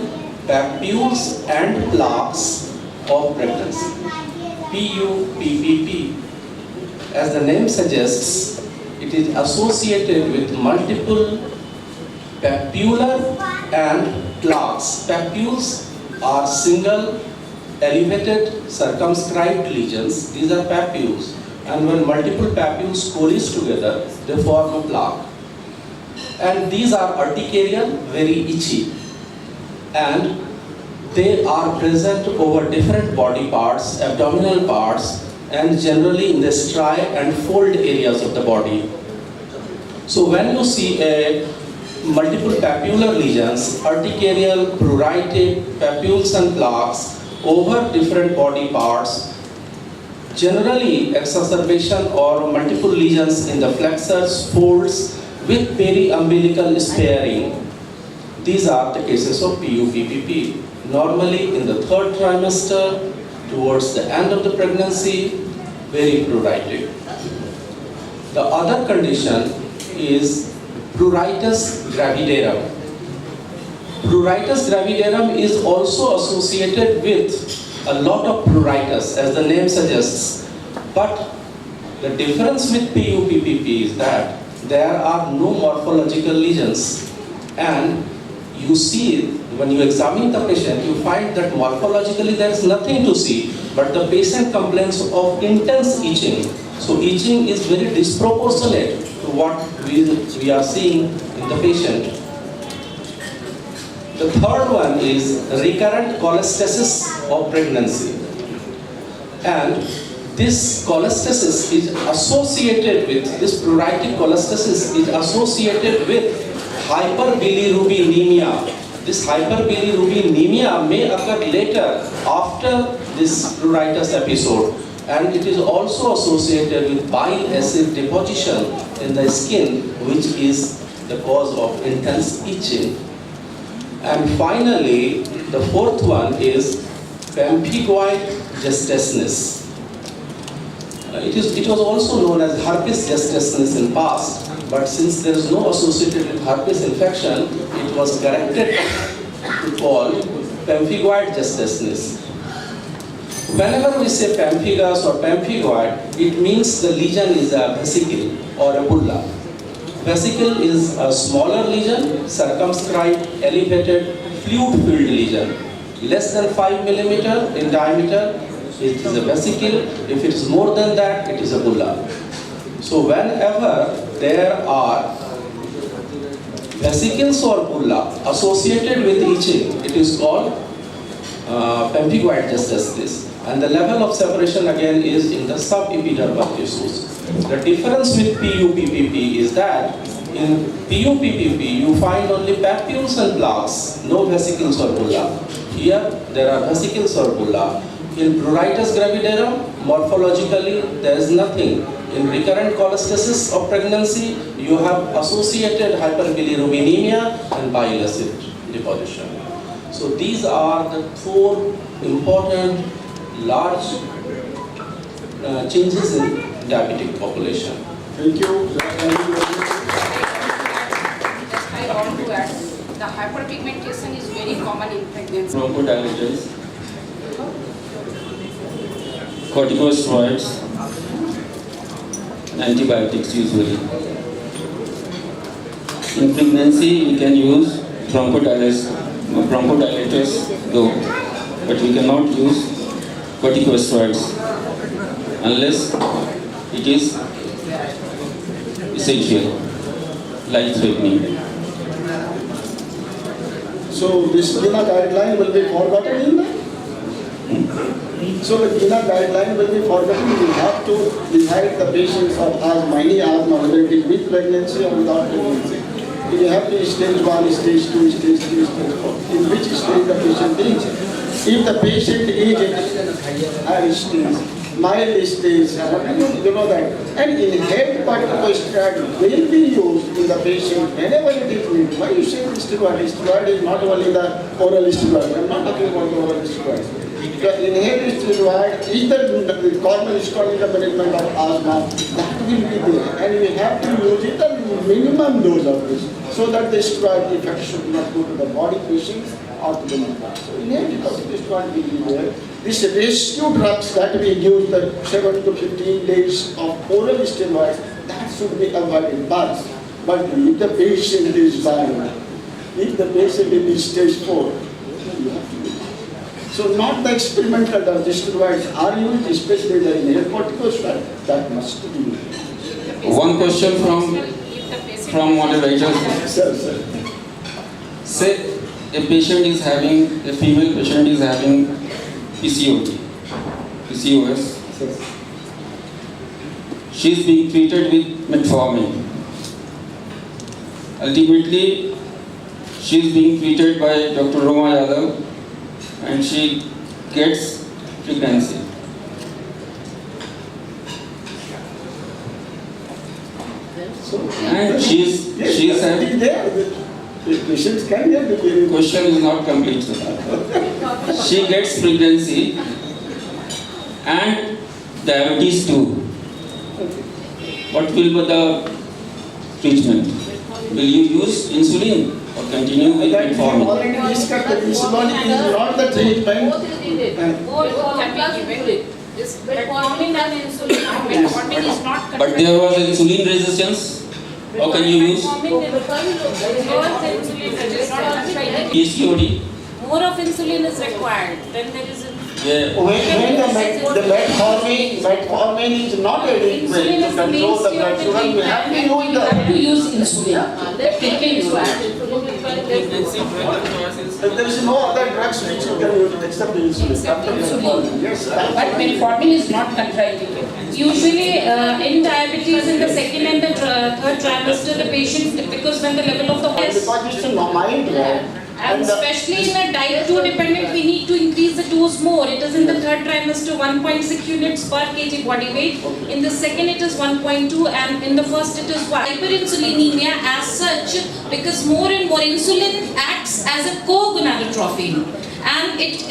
papules and plaques of pregnancy. PUPPP. As the name suggests, it is associated with multiple papular and plaques. Papules are single elevated circumscribed lesions. These are papules. And when multiple papules coalesce together, they form a plaque. And these are urticarial, very itchy. And they are present over different body parts, abdominal parts, and generally in the striae and fold areas of the body. So when you see a multiple papular lesions, urticarial, pruritic, papules and plaques over different body parts, generally exacerbation or multiple lesions in the flexors, folds with peri-umbilical sparing. These are the cases of PUPPP. Normally in the 3rd trimester, towards the end of the pregnancy, very pruritic. The other condition is pruritus gravidarum. Pruritus gravidarum is also associated with a lot of pruritus, as the name suggests. But the difference with PUPPP is that there are no morphological lesions. And you see, when you examine the patient, you find that morphologically there is nothing to see, but the patient complains of intense itching. So itching is very disproportionate to what we are seeing in the patient. The third one is recurrent cholestasis of pregnancy. And this cholestasis is associated with, this pruritic cholestasis is associated with hyperbilirubinemia. This hyperbilirubinemia may occur later after this pruritus episode. And it is also associated with bile acid deposition in the skin, which is the cause of intense itching. And finally, the 4th one is pemphigoid gestationis. It was also known as herpes gestationis in past, but since there is no associated with herpes infection, it was corrected to call pemphigoid gestationis. Whenever we say pemphigus or pemphigoid, it means the lesion is a vesicle or a bulla. Vesicle is a smaller lesion, circumscribed, elevated, fluid-filled lesion. Less than 5 millimeter in diameter, it is a vesicle. If it is more than that, it is a bulla. So whenever there are vesicles or bulla associated with itching, it is called pemphigoid gestationis. And the level of separation again is in the subepidermal tissues. The difference with PUPPP is that in PUPPP you find only papules and plaques, no vesicles or bulla. Here there are vesicles or bulla. In pruritus gravidarum, morphologically there is nothing. In recurrent cholestasis of pregnancy, you have associated hyperbilirubinemia and bile acid deposition. So these are the 4 important large changes in diabetic population. Thank you. Just I want to add, the hyperpigmentation is very common in pregnancy. Bronchodilators, corticosteroids, antibiotics usually. In pregnancy, we can use bronchodilators bronchodilators though, but we cannot use corticosteroids unless it is essential, life-threatening. So this GINA guideline will be forgotten in that? So the GINA guideline will be forgotten. We have to decide the patients of any asthma, whether it is with pregnancy or without pregnancy. We have to stage 1, stage 2, stage 3, stage 4. In which stage the patient is. If the patient is in high stage, mild stage, you know that, and inhaled corticosteroid will be used in the patient whenever it is needed. Why you say steroid? Steroid is not only the oral steroid. I am not talking about the oral steroid. The inhaled steroid is the cornerstone in the management of asthma. That will be there, and we have to use it the minimum dose of this, so that the steroid effect should not go to the body patients or to the liver. So inhaled corticosteroid will be there. This rescue drugs that we use, the 7 to 15 days of oral steroids, that should be avoided. But if the patient is dying, if the patient is stage 4, you have to do it. So not the experimental drugs, the steroids are used, especially the inhaled corticosteroid, that must be used. One question from moderator. Sir. Say a female patient is having PCOS. She is being treated with metformin. Ultimately, she is being treated by Dr. Roma Yadav, and she gets pregnancy. And she is having. Patients can get the period. Question is not complete, sir. She gets pregnancy and diabetes too. What will be the treatment? Will you use insulin or continue with metformin? Already discussed that insulin is not the treatment. Metformin and insulin. Metformin is not. But there was insulin resistance. How can you use PCOD? More of insulin is required. Then there is When the metformin is not adequate to control the blood sugar, we have to use insulin. There is no other drugs which you can use except insulin. Yes, but metformin is not contraindicated. Usually in diabetes in the second and the third trimester, the patient, because when the level of the because it's a mild drug. And especially in a diet 2 dependent, we need to increase the dose more. It is in the third trimester 1.6 units per kg body weight. In the second it is 1.2 and in the first it is 1. Hyperinsulinemia as such, because more and more insulin acts as a co-gonadotrophin. And it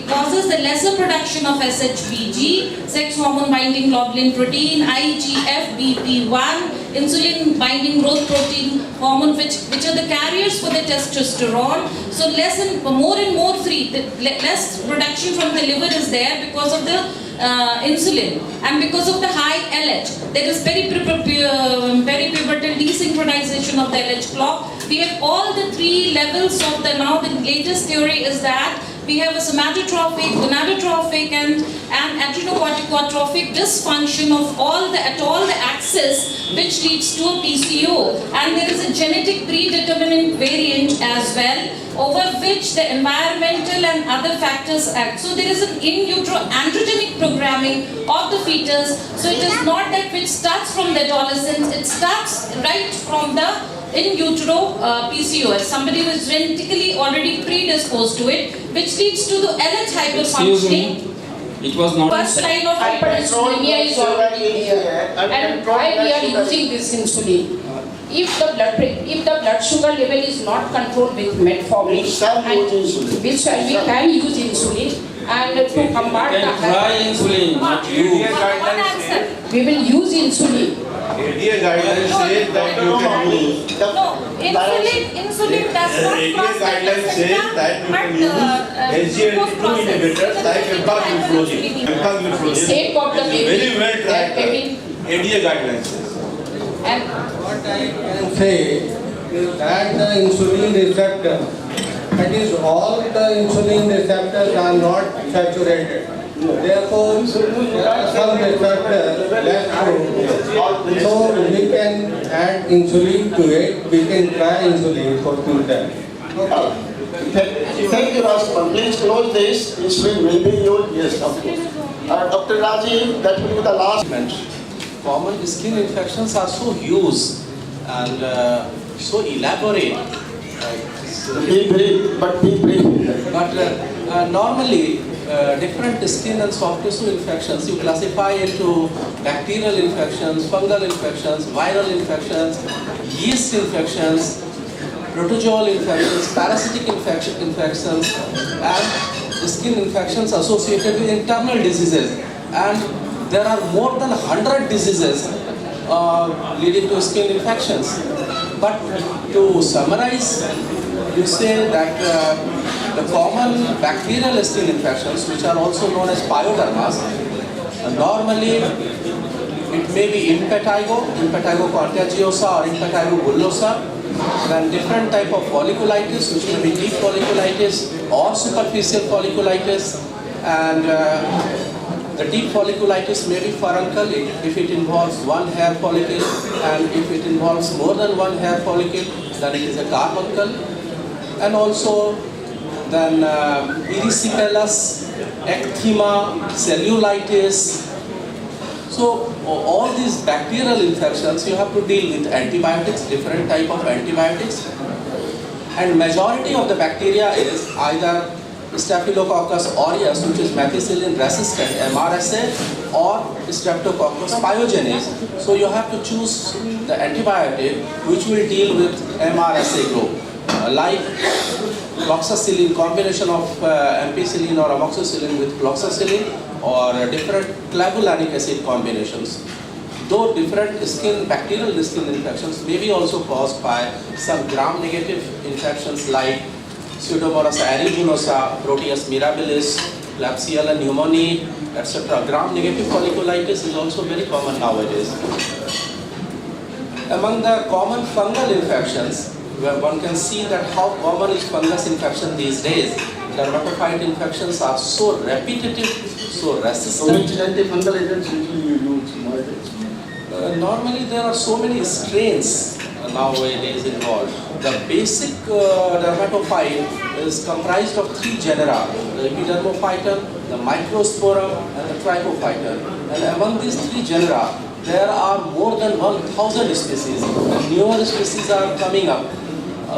causes the lesser production of SHBG, sex hormone binding globulin protein, IGF, BP1, insulin binding growth protein hormone, which are the carriers for the testosterone. So more and more less production from the liver is there because of the insulin and because of the high LH. There is peripubertal desynchronization of the LH clock. We have all the 3 levels of now the latest theory is that we have a somatotrophic, gonadotrophic and adrenocorticotrophic dysfunction of all the axis, which leads to a PCO. And there is a genetic predeterminant variant as well, over which the environmental and other factors act. So there is an in utero androgenic programming of the fetus. So it is not that which starts from the adolescence, it starts right from the in utero PCOS. Somebody who is genetically already predisposed to it, which leads to the LH hyperfunctioning. It was not. First line of hyperinsulinemia is already here, and why we are using this insulin? If the blood sugar level is not controlled with metformin, we can use insulin. And to combat try insulin, not you. We will use insulin. ADA guidelines say that you can use. Insulin does not ADA guidelines say that you can use SGLT2 inhibitors like empagliflozin. Sake of the Very well tracked. ADA guidelines says. And what I can say is that the insulin receptor that is all the insulin receptors are not saturated. Therefore, there are some receptors left. So we can add insulin to it. We can try insulin for future. Thank you, Rashman. Please close this. Insulin will be used. Yes, of course. Dr. Rajiv, that will be the last. Common skin infections are so huge and so elaborate. Be brief, but be brief. But normally, different skin and soft tissue infections you classify into bacterial infections, fungal infections, viral infections, yeast infections, protozoal infections, parasitic infections, and skin infections associated with internal diseases. And there are more than 100 diseases leading to skin infections. But to summarize, you say that the common bacterial skin infections, which are also known as pyodermas, normally it may be impetigo contagiosa or impetigo bullosa, then different type of folliculitis, which may be deep folliculitis or superficial folliculitis, and the deep folliculitis may be furuncle if it involves one hair follicle, and if it involves more than one hair follicle, then it is a carbuncle. And also then erysipelas, ecthyma, cellulitis. So all these bacterial infections you have to deal with antibiotics, different type of antibiotics, and majority of the bacteria is either Staphylococcus aureus, which is methicillin resistant MRSA, or Streptococcus pyogenes. So you have to choose the antibiotic which will deal with MRSA group, like fluoxacillin, combination of ampicillin or amoxicillin with fluoxacillin, or different clavulanic acid combinations. Though different bacterial skin infections may be also caused by some gram-negative infections like Pseudomonas aeruginosa, Proteus mirabilis, Klebsiella pneumoniae, etc. Gram-negative folliculitis is also very common nowadays. Among the common fungal infections, where one can see that how common is fungus infection these days, dermatophyte infections are so repetitive, so resistant. Which antifungal agents usually you use nowadays? Normally there are so many strains nowadays involved. The basic dermatophyte is comprised of 3 genera, the Epidermophyton, the Microsporum, and the Trichophyton. And among these 3 genera, there are more than 1,000 species, and newer species are coming up.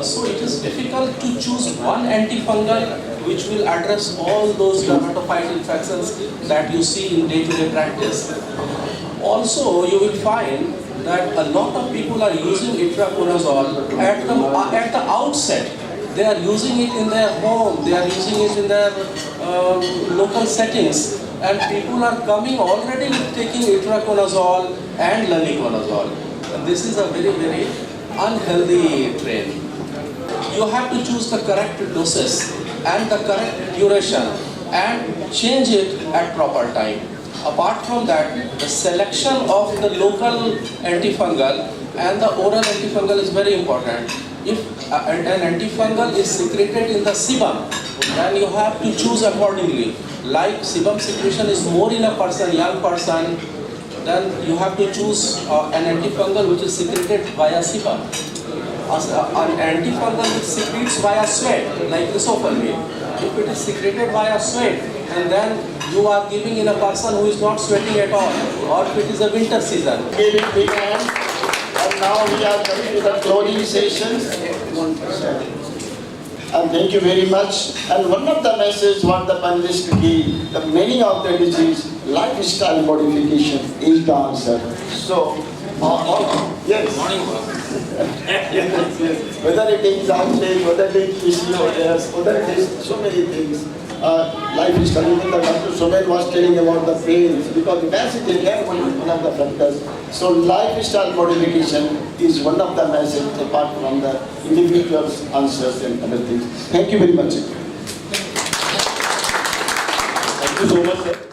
So it is difficult to choose one antifungal which will address all those dermatophyte infections that you see in day-to-day practice. Also, you will find that a lot of people are using itraconazole at the outset. They are using it in their home, they are using it in their local settings, and people are coming already with taking itraconazole and lamiconazole. And this is a very, very unhealthy trend. You have to choose the correct doses and the correct duration and change it at proper time. Apart from that, the selection of the local antifungal and the oral antifungal is very important. If an antifungal is secreted in the sebum, then you have to choose accordingly. Like sebum secretion is more in a person, young person, then you have to choose an antifungal which is secreted via sebum. An antifungal which secretes via sweat, like isofalmine. If it is secreted via sweat, and then you are giving in a person who is not sweating at all, or if it is a winter season. And now we are coming to the closing session. And thank you very much. And one of the messages what the panelists give, the meaning of the disease, lifestyle modification is the answer. So, yes. Morning. Yes. Whether it is outside, whether it is PCOS, whether it is so many things. Lifestyle, even the Dr. Somen was telling about the pains, because obesity is one of the factors. So lifestyle modification is one of the messages apart from the individual's answers and other things. Thank you very much. Thank you so much, sir.